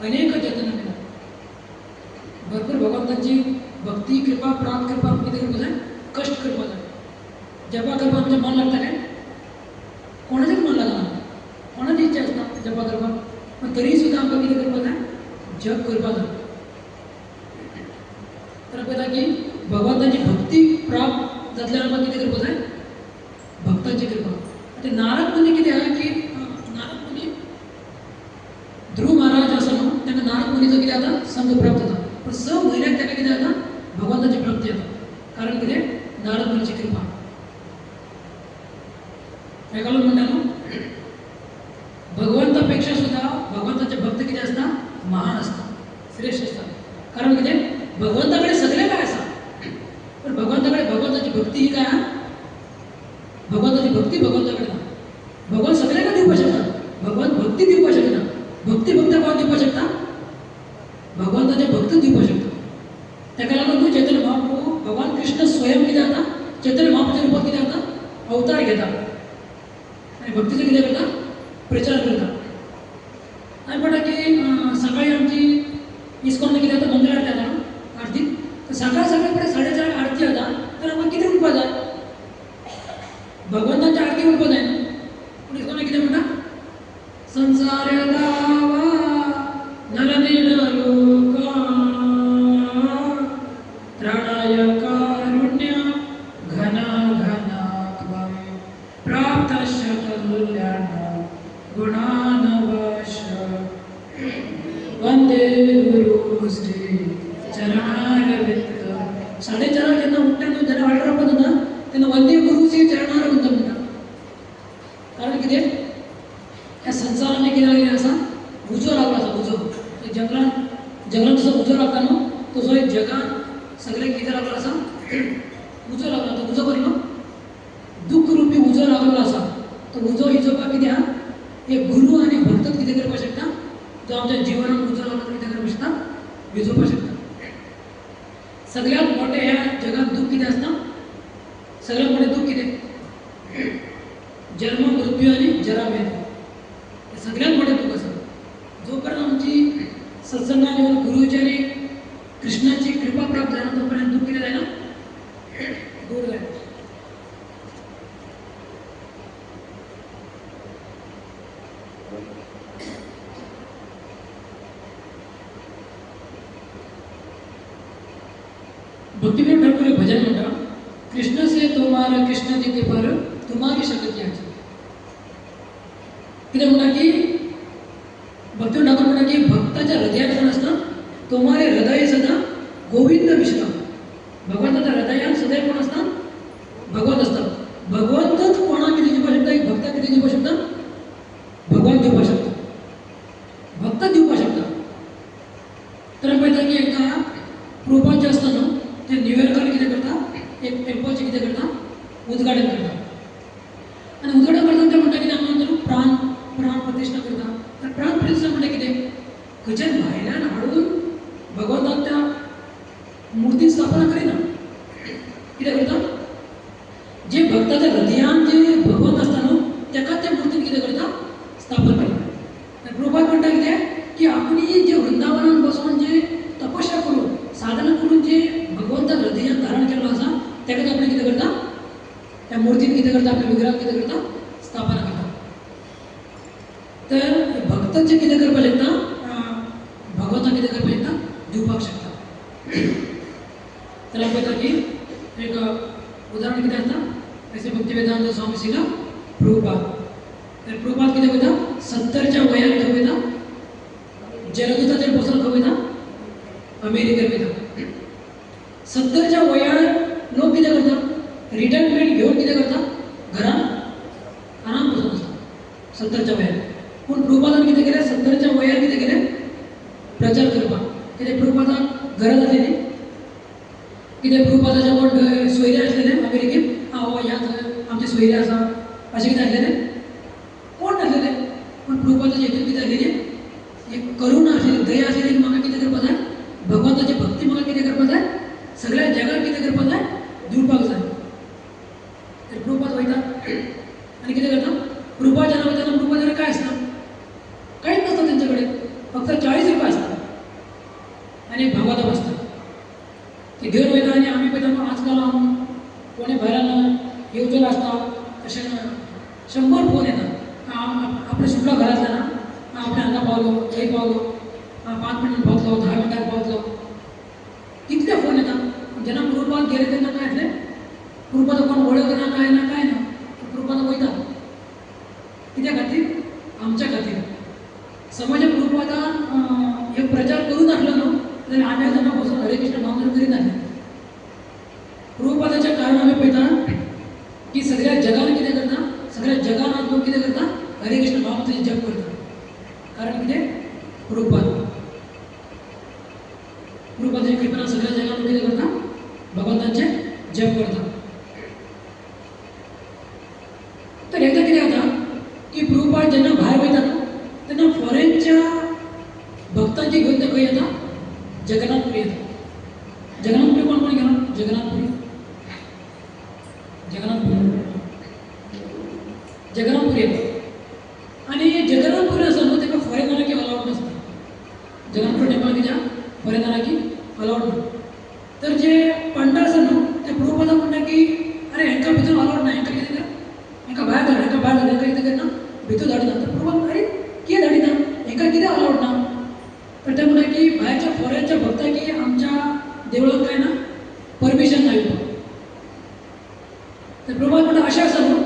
अनेक जतन मिला भरपूर भगवंताची भक्ती कृपा प्राप्त करपाक कितें करपा जाय कश्ट करपा जाय जपा करपाक आमचें मन लागता काय कोणाचेंच मन लागना कोणाची इच्छा आसता जपा करपाक पण तरी सुद्दां आमकां कितें करपा जाय जप करपा जाय तर पळयता की भगवंताची भक्ती प्राप्त जातल्यार आमकां कितें करपा जाय भक्तांची कृपा ते नारद मुनी कितें आहा की नारद मुनी ध्रुव महाराज आसा न्हू ताका नारद मुनीचो कितें जाता संग प्राप्त जाता पूण 6 म्हयन्याक ताका कितें जाता भगवंताची प्राप्ती जाता कारण कितें नारद मुनीची कृपा हेका लागून म्हणटा न्हू भगवंतापेक्षा सुद्धा भगवंताचे भक्त कितें आसता महान आसता श्रेष्ठ आसता कारण कितें भगवंता कडेन सगळें काय आसा पण भगवंता कडेन भगवंताची भक्ती ही काय आहा भगवंताची भक्ती भगवंता कडेन आहा भगवान सगळ्यांक दिवपाक शकता भगवान भक्ती दिवपाक शकना भक्ती फक्त कोण दिवपाक शकता भगवंताचे भक्त दिवपाक शकता ताका लागून तूं चैतन्य महाप्रभू भगवान कृष्ण स्वयं कितें जाता चैतन्य महाप्रभूच्या रुपांत कितें जाता अवतार घेता आनी भक्तीचो कितें करता प्रचार करता आनी म्हणटा की सकाळी आमची इस्कॉन कितें जाता मंगळ आरती जाता न्हू आरती तर सकाळ कडेन 4:30 आरती जाता तर आमकां कितें उठपा जाय भगवंताची आरती उठपा जाय न्हू पूण इस्कॉन कितें म्हणटा संसार दावा नलनील लोका त्राणाय कारुण्य घना घना त्वं प्राप्तस्य कल्याण गुणानवाश वंदे गुरु श्री चरणारविंद 4:30 जेन्ना उठटा न्हू जेन्ना ऑर्डर जाता तेन्ना वंदे गुरु श्री चरणारविंद म्हणटा कारण कितें ह्या संसारान कितें लागलें आसा उजो लागलो आसा उजो जंगलान जसो उजो लागता न्हू तसो एक जगान सगळें कितें लागलो आसा उजो लागलो तो उजो कसलो दुख रूपी उजो लागलो आसा तो उजो हिजोवपाक कितें आहा एक गुरू आनी भक्त कितें करपाक शकता जो आमच्या जिवनात उजो लागलो तो कितें करपाक शकता विझोवपाक शकता सगळ्यात मोठे ह्या जगात दुःख कितें आसता सगळ्यात मोठें दुःख कितें जन्म मृत्यू आनी जरा व्याधी हे सगळ्यात मोठें दुःख आसा जोपर्यंत आमची सत्संगान येवन गुरुची आनी कृष्णाची कृपा प्राप्त जायना तोपर्यंत दुःख कितें जायना दूर जायना भक्तिविनोद ठाकुर एक भजन म्हणटा कृष्ण से तुम्हारा कृष्ण जी के पर तुम्हारी शक्ति आची कितें म्हणटा की भक्तिविनोद ठाकुर म्हणटा की भक्ताच्या हृदयात कोण आसता तुम्हारे हृदय सदा गोविंद विश्राम. भगवंताच्या हृदयात सदैव कोण असतात? भगवंत असतात. भगवंतच कोणा किती जिंकू शकता? एक भक्त किती जिंकू शकता? भगवान जिंकू शकता, भक्त जिंकू शकता. तर पळयता की एकदा प्रभुपाद जे असता न्हू ते न्यू इयर्कार कितें करता? एक टेम्पलचे कितें करता? उद्घाटन करता. आणि उद्घाटन करता ते म्हणटा कितें हांगा प्राण प्रतिश्ठा करता. तर प्राण प्रतिश्ठा म्हणटा कितें? खंयच्याय भायल्यान हाडून भगवंताक त्या मुर्ती स्थापना करिना. कितें करता? जे भक्ताच्या हृदयान जे भगवंत असता न्हू तेकाच त्या मुर्तीन कितें करता? स्थापन करता. तर प्रभुपाद म्हणटा कितें की आपणी जे वृंदावनान बसून जे तपस्या करून साधना करून जे भगवंताक हृदयान धारण केलो आसा तेकाच आपण कितें करता? त्या मुर्तीन कितें करता? आपल्या विग्रहाक कितें करता? स्थापना करता. तर भक्त जे कितें करपाक शकता? भगवंताक कितें करपाक शकता? दिवपाक शकता. तर आपण पळयता की एक उदाहरण कितें आसता? जैसे भक्तिवेदांत स्वामी श्रीला प्रभुपाद. तर प्रभुपाद कितें करता? 70च्या वयार खंय वयता? जलदूताचेर बसून खंय वयता? अमेरिकेक वयता. 70च्या वयार लोक कितें करता? रिटायरमेंट घेवन कितें करता? घरान आराम बसून आसता 70च्या वयार. पूण प्रभुपादान कितें केलें? 70च्या वयार कितें केलें? प्रचार करपाक. कितें प्रभुपादाक गरज आसलेली? कितें प्रभुपादाचे कोण सोयरे आसलेले अमेरिकेन? हो ह्या थंय आमचे सोयरे आसा अशें कितें आसलेलें? कोण नासलेले. पूण प्रभुपादाचे हितून कितें आसलेली? एक करुणा आसलेली, दया आसलेली. म्हाका कितें करपाक जाय? भगवंताची भक्ती म्हाका कितें करपाक जाय? सगळ्या जगाक कितें करपाक जाय? दिवपाक जाय. तर प्रभुपाद वयता आनी कितें करता? प्रभुपाद जेन्ना वयता तेन्ना प्रभुपादाकडे काय आसता? कांयच नासता तेंचे कडेन. फक्त 40 रुपया आसता आनी एक भागवत आसता. ते घेवन वयता आनी आमी पळयता न्हू आजकाल कोणी भायल्यान येवजण आसता अशें 100 फोन येता. आपणें सुटलो घरांतल्यान, आपणें हांगा पावलो, थंय पावलो, 5 मिनटान पावतलो, 10 मिनटान पावतलो, कितले फोन येता. जेन्ना प्रभुपाद गेले तेन्ना काय आसलें? प्रभुपाद कोण वळखना काय ना काय ना. प्रभुपाद वयता कित्या खातीर? आमच्या खातीर. समज प्रभुपादान एक प्रचार करून नासलो न्हू जाल्यार आमी तेन्ना बसून हरे कृष्ण नामजप करिनासले. प्रभुपादाच्या कारण आमी पळयता की सगळ्या जगान कितें करता? सगळ्या जगान आज लोक कितें करता? हरे कृष्ण नामजप जप करता. कारण कितें? प्रभुपाद. प्रभुपादाच्या कृपेन सगळ्या जगान लोक कितें करता? भगवंताचे जप करता. तर एकदा कितें जाता की प्रभुपाद जेन्ना भायर वयता न्हू तेन्ना फॉरेनच्या भक्तांची घेवन ते खंय येता? जगन्नाथपुरी येता. जगन्नाथपुरी कोण कोण गेला? जगन्नाथपुरी येता. आनी जगन्नाथपुरी आसा न्हू तेका फॉरेनराकी अलावड नासता. जगन्नाथपुरी टेंपल कित्याक फॉरेनराकी अलावड ना. तर जे पंडा आसा न्हू ते प्रभुपादाक म्हणटा की अरे हेंकां भितर अलावड ना, हेंकां कितें कर? हेंकां भायर धाड, हेंकां भायर धाड, हेंकां कितें करना? भितर धाडिना. तर प्रभुपाद अरे कितें धाडिना? हेंकां कितें अलावड ना? तर ते म्हणटा की भायरच्या फॉरेनच्या भक्तांक की आमच्या देवळांत काय ना परमिशन ना येवपाक. तर प्रभुपाद म्हणटा अशें आसा न्हू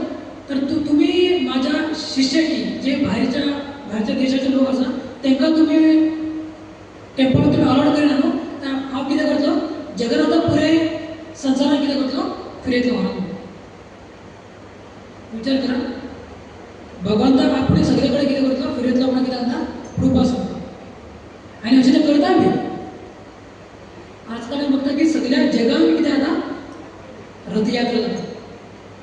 तर तुमी म्हाज्या शिश्याकी जे भायरच्या देशाचे लोक आसा तांकां तुमी टेंपलांत तुमी अलावड करिना न्हू. तर हांव कितें करतलो? जगन्नाथाक पुराय संवसाराक कितें करतलो? फिरयतलो हांव. विचार करा. भगवंताक आपणे सगळे कडेन कितें करतलो? फिरयतलो म्हणून कितें जाता? प्रभुपाद सांगता. आनी अशें तें करता आमी. आजकाल बघता की सगळ्या जगान कितें जाता? रथयात्रा जाता.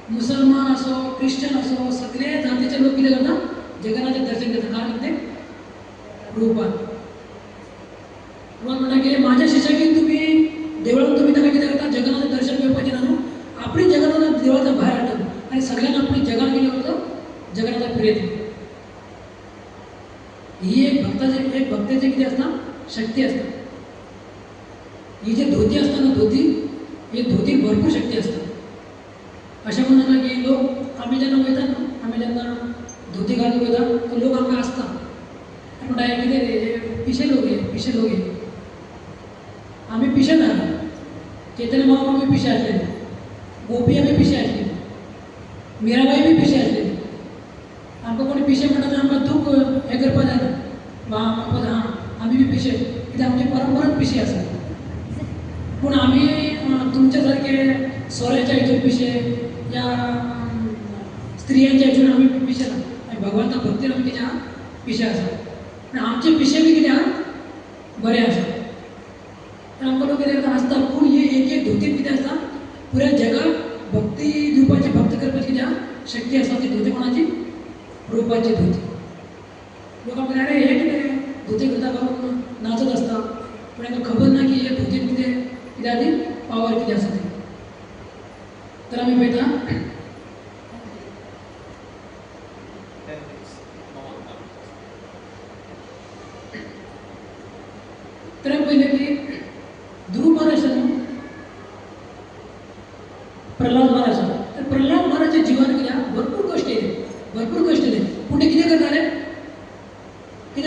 मुसलमान असो, क्रिश्चन असो, सगळे जातीचे लोक कितें करता? जगन्नाथाचें दर्शन घेता. कारण कितें? प्रभुपाद. प्रभुपाद म्हणटा की म्हाज्या शिश्याकीन तुमी देवळांत तुमी ताका कितें करता? जगन्नाथाचें दर्शन घेवपाचें ना न्हू. आपणी जगन्नाथ देवळांतल्यान भायर हाडटा आनी सगळ्यांना आपणी जगान कितें करता? जगन्नाथाक फिरयता. ही एक भक्ताची कितें आसता? शक्ती आसता. ही जी धोती असता ना धोती, ही धोतीक भरपूर शक्ती असता. अशें म्हणून जाता की लोक आमी जेन्ना वयता न्हू, आमी जेन्ना धोती घालून वयता तो लोक आमकां आसता. म्हणटा हे कितें रे, हे पिशे लोक हे. आमी पिशे ना. चैतन्य महाप्रभू बी पिशे आसलेले, गोपियां बी पिशे आसलेली, मिराबाई बी पिशे आसलेली. आमकां कोणी पिशे म्हणटा तें आमकां दूख हें करपा जायना. म्हणपाक हां आमी बी पिशे. कित्याक आमची परंपराच पिशे आसा. पूण आमी तुमचे सारके सोऱ्याच्या हितून पिशे या स्त्रियांच्या हितून आमी पिशे ना. आमी भगवंता भक्तीन आमी कितें आहा पिशे आसा. पूण आमचे पिशे बी कितें आहा बरे आसा. तर आमकां लोक कितें करता आसता पूण हे एक एक धोतीन कितें आसता पुऱ्या जगाक भक्ती दिवपाची भक्त करपाची कितें आहा शक्ती आसा. ती धोती कोणाची रूपाची धोती. लोक म्हणटा अरे हे कितें धोती करता करून नाचत आसता पूण तांकां खबर ना की हे धोतीन कितें आदी पावर कितें आसा ती. तर आमी पळयता तर आमी पळयलें की ध्रुव महाराज आसा न्हू प्रल्हाद महाराज आसा. तर प्रल्हाद महाराजाचें जिवन कितें आहा भरपूर कश्ट येयले पूण ते कितें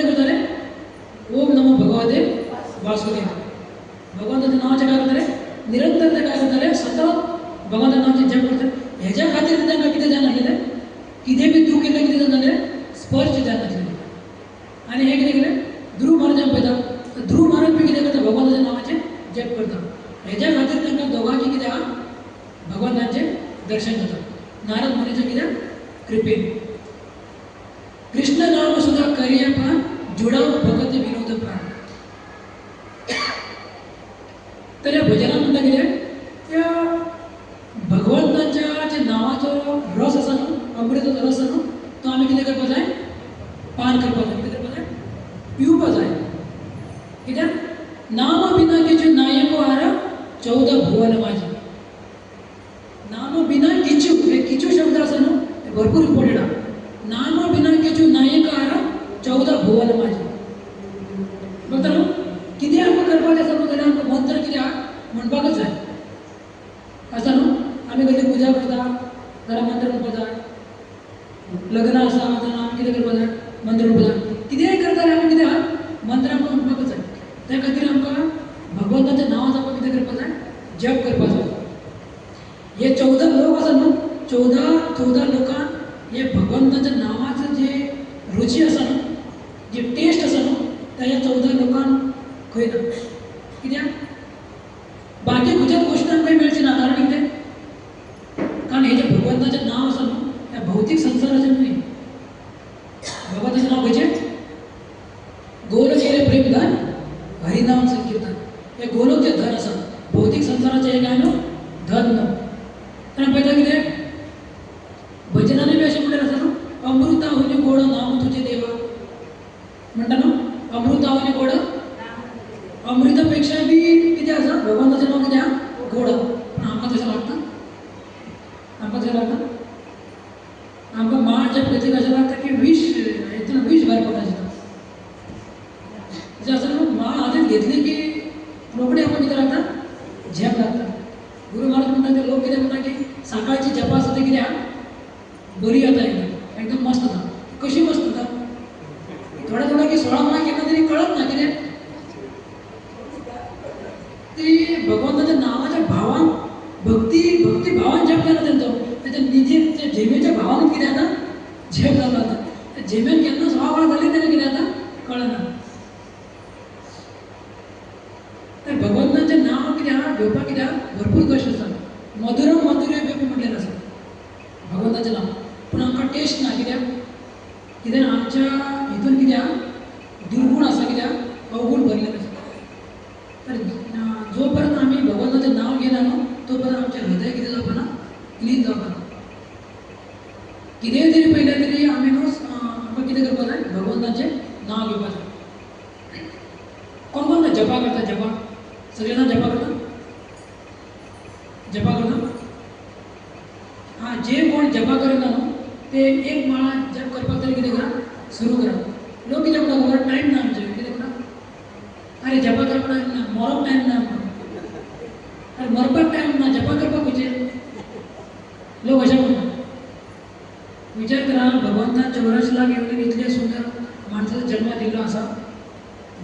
करताले ओम नमो भगवते वासुदेव भगवंताच्या नांवाचें काय करताले निरंतर ते काय करताले सतत भगवंताच्या नांवाचें जप करताले. हेज्या खातीर तांकां कितें जाय नासलेलें कितें बी दुख येयलें कितें जाय नासलेलें स्पर्श जाय नासलेलें. आनी हे कितें केलें ध्रुव महाराजान पळयता ध्रुव महाराज बी कितें करता भगवंताच्या नांवाचें जप करता. हेज्या खातीर तांकां दोगांकी कितें आहा भगवंताचें दर्शन जाता नारद मुनीच्या कितें कृपेन. कृष्ण नाम सुद्धा करिया प्राण जुडाव भगत विनोद प्राण. तर ह्या भजनान म्हणटा कितें त्या भगवंताच्या जे नांवाचो रस आसा न्हू अमृताचो रस आसा न्हू तो आमी कितें करपा जाय पान करपा जाय. कितें करपा जाय पिवपा जाय. कित्याक नाम बिना किचू नायको आरा 14 भुवन माझी. नाम बिना किचू हे किचू शब्द आसा न्हू ते भरपूर इम्पॉर्टंट आहा. नाम बिना किचू नायक आरा 14 भुवन माझी. बघता न्हू कितें आमकां करपाचें आसा न्हू जाल्यार आमकां मंत्र कितें आहा म्हणपाकच जाय आसा न्हू. आमी कसली पुजा करता जाल्यार मंत्र म्हणपा जाय. लग्न आसा जाल्यार आमी कितें करपा जाय मंत्र म्हणपा जाय. कितेंय करता जाल्यार आमी कितें आहा मंत्र आमकां म्हणपाकच जाय. त्या खातीर आमकां भगवंताच्या नांवाचो आमकां कितें करपा जाय जप करपा जाय. हे 14 लोक आसा न्हू 14 लोकांक हे भगवंताच्या नांवाचं जे रुची आसा न्हू जे टेस्ट आसा न्हू त्या ह्या 14 लोकांक खंय ना. कित्याक बाकी खंयच्याच गोश्टी आमकां मेळची ना. कारण कितें कारण हे जे भगवंताचें नांव आसा न्हू त्या भौतीक संवसाराचें न्हय. भगवंताचें नांव खंयचें गोलोक केलें प्रेमधन हरिनाम संकीर्तन. हे गोलोकचें धन आसा भौतीक संवसाराचें हे काय न्हू धन न्हू. तर पळयता कितें भजनांनी बी अशें म्हणलेलें आसा न्हू अमृता होनी गोड नाम तुझे देवा म्हणटा न्हू. अमृता होनी गोड अमृता पेक्षा बी कितें आसा भगवंताचें नांव कितें आहा गोड. पूण आमकां तशें लागता आमकां माळ जप करतली कशें लागता की विश हितून विश भायर पडटा दिसता. तशें आसा न्हू माळ हातींत घेतली की रोखडी आमकां कितें लागता झेप लागता. गुरू महाराज म्हणटा ते लोक कितें म्हणटा की सकाळची जपा आसा ती कितें आहा बरी जाता एकदम मस्त जाता. कशी मस्त जाता थोडा की 16 म्हणा केन्ना तरी कळत ना कितें ती भगवंताच्या नांवाच्या भावान भक्ती भावान जप केला तेंचो तेच्या निजे झेमेच्या भावान कितें जाता झेप जाता. त्या झेमेन केन्ना 16 वरां जाली तेन्ना कितें जाता कळना. तर भगवंताचें नांव कितें आहा घेवपाक कितें आहा भरपूर कश्ट आसा. मधुरम मधुरे बी म्हणलेलें आसा भगवंताचें नांव. पूण आमकां टेस्ट ना. कित्याक आमच्या हितून कितें आहा दुर्गूण आसा. कित्याक अवगूण भरलेलें आसा. तर जो पर्यंत आमी भगवंताचें नांव घेयना न्हू तो पर्यंत आमचें हृदय कितें जावपा ना क्लीन जावपा ना. कितेंय तरी पयलें तरी आमी न्हू आमकां कितें करपा जाय भगवंताचें नांव घेवपा जाय. कोण जपा करता जपा सगळे जाण जपा करता हां जे कोण जपा करिना न्हू ते एक माळा जप करपाक तरी कितें करा सुरू करा. लोक कितें म्हणटा खबर टायम ना आमचे कितें म्हणटा अरे जपा करपाक टायम ना मरप टायम ना आमकां. अरे मरपाक टायम ना जपा करपाक खंयचे लोक अशें म्हणटा. विचार करा भगवंतान 84 लाख येवन इतले सुंदर माणसाचो जन्म दिल्लो आसा.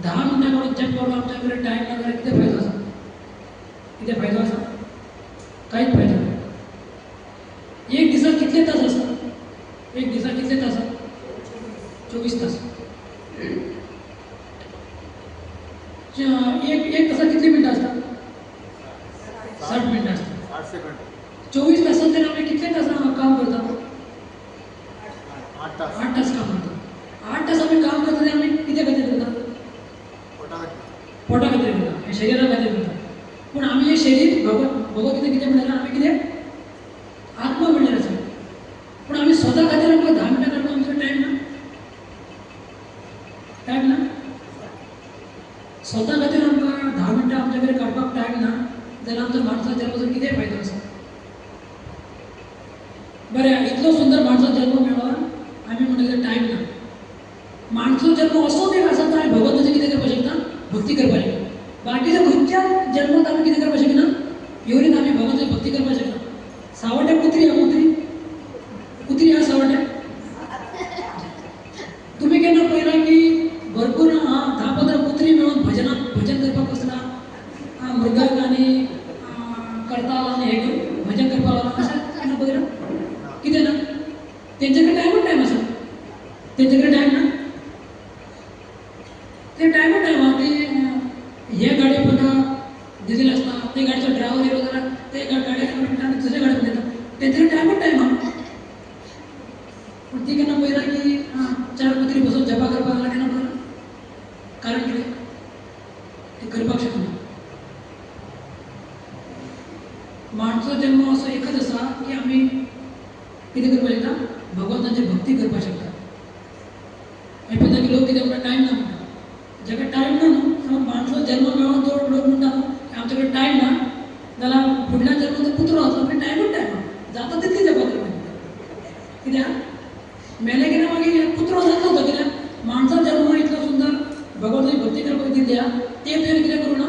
10 मिनटां करून जप करून आमच्या कडेन टायम ना जाल्यार कितें फायदो आसा कांयच फायदो ना. एक दिसाक कितले तास आसा 24 तास. एक एक तासात किती मिनटं असतात? 60 मिनटं असतात. 8 सेकंड 24 तासात तर आम्ही किती तास काम करतो? 8 तास 8 तास काम करतो. 8 तास आम्ही काम करतो ते आम्ही किती खातीर करतात? पोटा खातीर करतात, हे शरीरा खातीर करतात. पण आम्ही हे शरीर भगवद्गीता कितें म्हणलें आमी कितें आत्मा म्हणलें आसा. पण आम्ही स्वता खातीर आमकां 10 मिनटां काडपाक आमचो टायम ना. टायम ना. स्वता खातीर आमकां 10 मिनटां आमच्या कडेन काडपाक टायम ना जाल्यार आमचो माणसाचो जल्माचो कितें फायदो आसा? बरें, इतलो सुंदर माणसाचो जल्म मेळ्ळो आमी म्हणटा टायम ना. माणसाचो जल्म असो एक आसा तो आमी भगवंताचें कितें करपाक शकता? भक्ती करपाक शकता. बाकीच्या खंयच्या जल्मांत आमी कितें करपाक शकना? एवरीत आमी भगवंताची भक्ती करपाक शकना. सावड्ड्या कुत्री हा कुत्री हा सावड्ड्या. तुम्ही केन्ना पळयलां की भरपूर 10-15 कुत्री मेळून भजन करपाक बसना, मृदंग आनी करताल आनी हे करून भजन करपाक लागला अशें केन्ना पळयलां? कितें ना? तेंचे कडेन टायम आसा. तेंचे कडेन टायम ना. ते टायम ते हे गाडी पळयता डिझेल आसता, ते गाडीचो ड्रायव्हर येयलो जाल्यार ते गाडयेक म्हणटा दुसरे गाडी पळयता. तेंचे कडेन टायम हा. पूण ती केन्ना पळयलां की 4 कुत्री बसून जपा करपाक लागला केन्ना पळयलां? कारण कितें? ते करपाक शकना. माणसाचो जल्म असो एकच आसा की आमी कितें करपाक शकता? भगवंताची भक्ती करपाक शकता. आमी पळयता की लोक कितें म्हणटा टायम ना म्हणटा. जाका टायम ना न्हू, समज माणसाचो जल्म मेळोन तो लोक म्हणटा न्हू की आमचे कडेन टायम ना जाल्यार फुडल्या जल्मांत तो कुत्रो आसलो पण टायमूच टायम जाता तितली जपा करपाक. कित्याक मेले की ना मागीर कुत्रो जातलो तो. कित्याक माणसाचो जल्म इतलो सुंदर भगवंताची भक्ती करपाक दिल्ली आहा ते तुवें कितें करूं ना?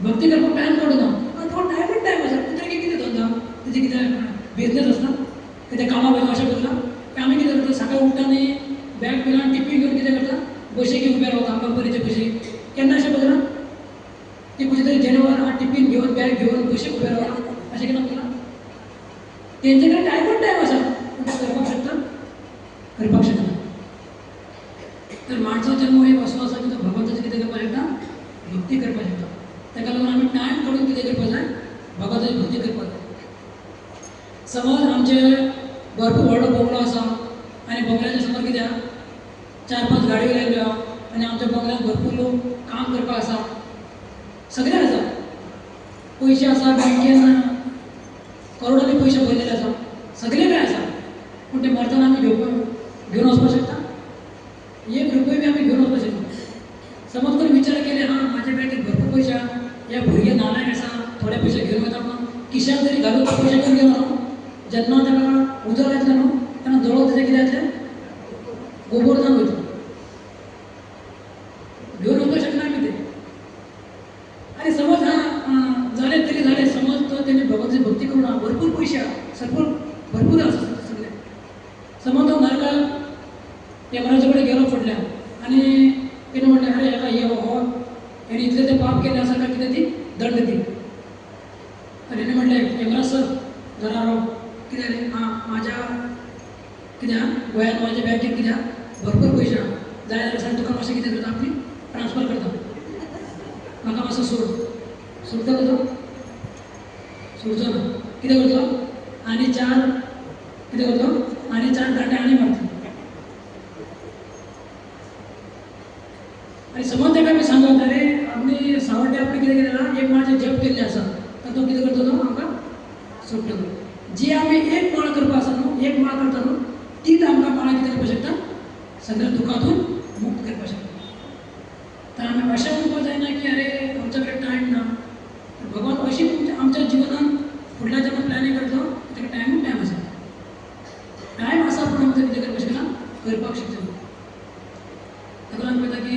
भक्ती करपाक टायम काडूं ना. तो टायमूच टायम आसा. कुत्र्याक कितें धंदा? तेजे कितें बिजनेस आसता? कितें कामाक वयता अशें करता? की आमी कितें करता? सकाळीं उठटा न्ही बॅग बिलान टिफीन घेवन कितें करता? बशीक उबे रावता कंपनीचे बशीक. केन्ना अशें पळयलां? ती खंयची तरी जेनवर टिफीन घेवन बॅग घेवन बशीक उबे रावता अशें केन्ना पळयलां? तेंचे कडेन टायमूच टायम आसा. पूण ते करपाक शकता? करपाक शकना. तर माणसाचो जल्म एक असो आसा की तो भगवंताची कितें करपाक शकता? भक्ती करपाक शकता. ताका लागून आमी टायम काडून कितें करपाक जाय? भगवंताची भक्ती करपाक जाय. समज आमचे भरपूर व्हडलो बंगलो आसा आनी बंगल्याच्या समोर कितें आहा? 4-5 गाडयो लायल्यो आहा आनी आमच्या बंगल्यात भरपूर लोक काम करपाक आसा. सगळें आसा. पयशे आसा, बँकेन करोडांनी पयशे भरलेले आसा. सगळें कांय आसा. पूण ते मरतना आमी घेवन वचपाक शकता? 1 रुपया बी आमी घेवन वचपाक शकना. समज कोणी विचार केले म्हाज्या बँकेत भरपूर पयशे आहा, हे भुरगे नालायक आसा, थोडे पयशे घेवन वता म्हणून खिशान जरी घालून तो पयशे घेवन गेलो न्हू, जेन्ना ताका उजो येतलो न्हू तेन्ना दोळो तेजे कितें जातलें? गोबोर जावन वयतलो. घेवन वचपाक शकना आमी ते. आनी समज जालें तरी जालें, समज तो तेणी भगवंताची भक्ती करूं ना, भरपूर पयशे आहा, भरपूर आसा सगळे. समज तो नरकाक यमराजा कडेन गेलो फुडल्यान आनी तेणें म्हणलें अरे हेका हो हेणे इतले ते पाप केले आसा काय कितें ती दंड दी. तर हेणें म्हणलें यमराज सर जरा राव, कितें रे? म्हाज्या कित्याक गोंयांत म्हाज्या बँकेत कित्याक भरपूर पयशे आहा, जाय जाल्यार सांग तुका मातशें कितें करता आपली ट्रान्सफर करता, म्हाका मातसो सोडटलो तो? सोडचो ना. कितें करतलो? आनी 4 कितें करतलो? आनी 4 दांडे आनी मारतलो. आनी समज ताका आमी सांगत अरे आमी सावड्डे आपणे कितें केलें एक माळाचें जप केल्लें आसा तर तो कितें करतलो? आमकां सोडटलो. जी आमी एक माळ करपा आसा न्हू, एक माळ करता न्हू, तीच आमकां माळा कितें करपाक शकता? सगळ्या दुखांतून मुक्त करपाक शकता. तर आमी अशें म्हणपाक जायना की अरे आमच्या कडेन टायम ना. भगवान अशी आमच्या जिवनांत फुडल्या जन्मांत प्लॅनिंग करतलो ताका टायम आसा. टायम आसा पूण आमी कितें करपाक शकना? करपाक शकना. ताका लागून पळयता की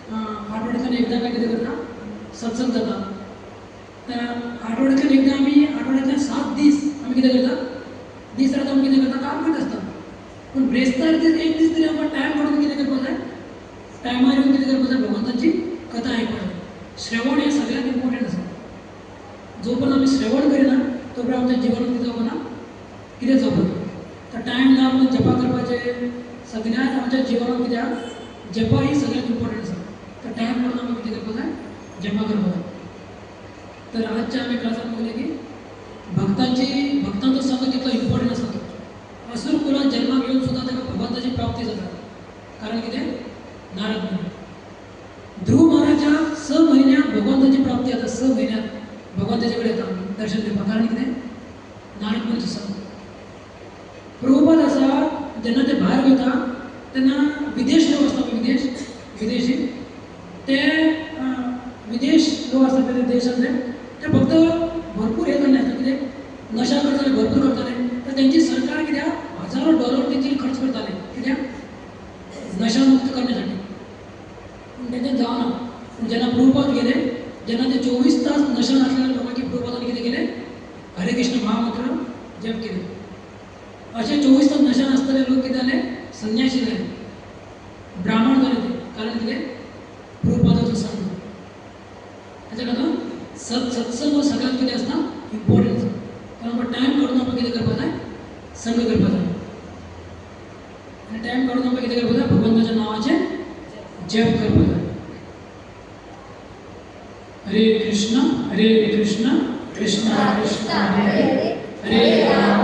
आठवड्यांतल्यान एकदां काय कितें करता? सत्संग जाता. तर आठवड्यांतल्यान एकदां आमी आठवड्यांतल्यान 7 दीस आमी कितें करता? दीस रात आमी कितें करता? काम करता आसता. पूण ब्रेस्तार एक दीस तरी आमकां टायम काडून कितें करपाक जाय? टायमार येवन कितें करपाक जाय? भगवंताची कथा आयकपाक जाय. श्रवण हें सगळ्यांत इम्पॉर्टंट आसा. जो पर्यंत आमी श्रवण करिना तो पर्यंत आमच्या जिवनांत कितें जावपाना? कितें जावपाना. तर टायम ना म्हणून जपा करपाचें सगळ्यांत आमच्या जिवनांत कित्याक जपा ही सगळ्यांत इम्पॉर्टंट आसा. तर टाईम म्हणून आम्ही किती करतो आहे जमा करतो आहे. तर आजच्या आम्ही क्लासात बोलले की भक्तांचा संघ कितला इम्पॉर्टंट असतो. असुर कुलात जन्म घेऊन सुद्धा त्याला भगवंताची प्राप्ती जातात. कारण की ते नारद मुनी. ध्रुव महाराजा 6 महिन्यात भगवंताची प्राप्ती आता 6 महिन्यात भगवंताच्याकडे येतात दर्शन देतात. कारण की ते नारद मुनीचं संघ. प्रभुपाद असा ज्यांना ते बाहेर घेता त्यांना विदेश लोक असतात. विदेशी ते विदेश लोक असतात त्या देशातले ते फक्त भरपूर हे करणे असतात की ते नशा करताले भरपूर करताले. तर त्यांची सरकार कित्या हजारो डॉलर देखील खर्च करताले कित्या नशामुक्त करण्यासाठी. पण त्यांच्यात जावं ज्यांना प्रभुपाद गेले ज्यांना ते 24 तास नशा नसलेल्या लोकांची प्रभुपादाने किती केले हरे कृष्ण महामंत्र जप केले. असे 24 तास नशा नसलेले लोक किती झाले संन्यासी झाले ब्राह्मण झाले ते. कारण की ते प्रभुपादाचं संघ. त्याच्याकडं सत्संग सगळ्यात किती असतात इम्पॉर्टन्स. कारण आपण टाईम काढून आपण किती करपात आहे संघ करपात आहे. आणि टाईम काढून आपण किती करपात आहे भगवंताच्या नावाचे जप करपात आहे. हरे कृष्ण कृष्ण कृष्ण हरे हरे हरे राम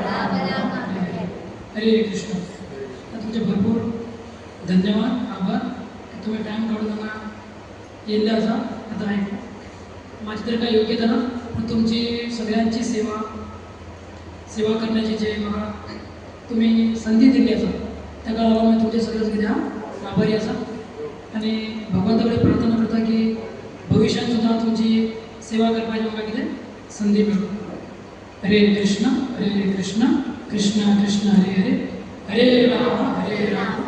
राम राम हरे. हरे कृष्ण. तर तुमचे भरपूर धन्यवाद आभार की तुम्ही टाईम काढून मला येईल असा आता आहे. माझी तर काही योग्यता ना पण तुमची सगळ्यांची सेवा करण्याची जे मला तुम्ही संधी दिली असा त्या काळाला मी तुमचे सगळ्याच किती आभारी असा. आणि भगवंताकडे प्रार्थना करता की भविष्यात सुद्धा तुमची सेवा करपाची मला किती संधी मिळो. हरे कृष्ण कृष्ण कृष्ण हरे हरे हरे राम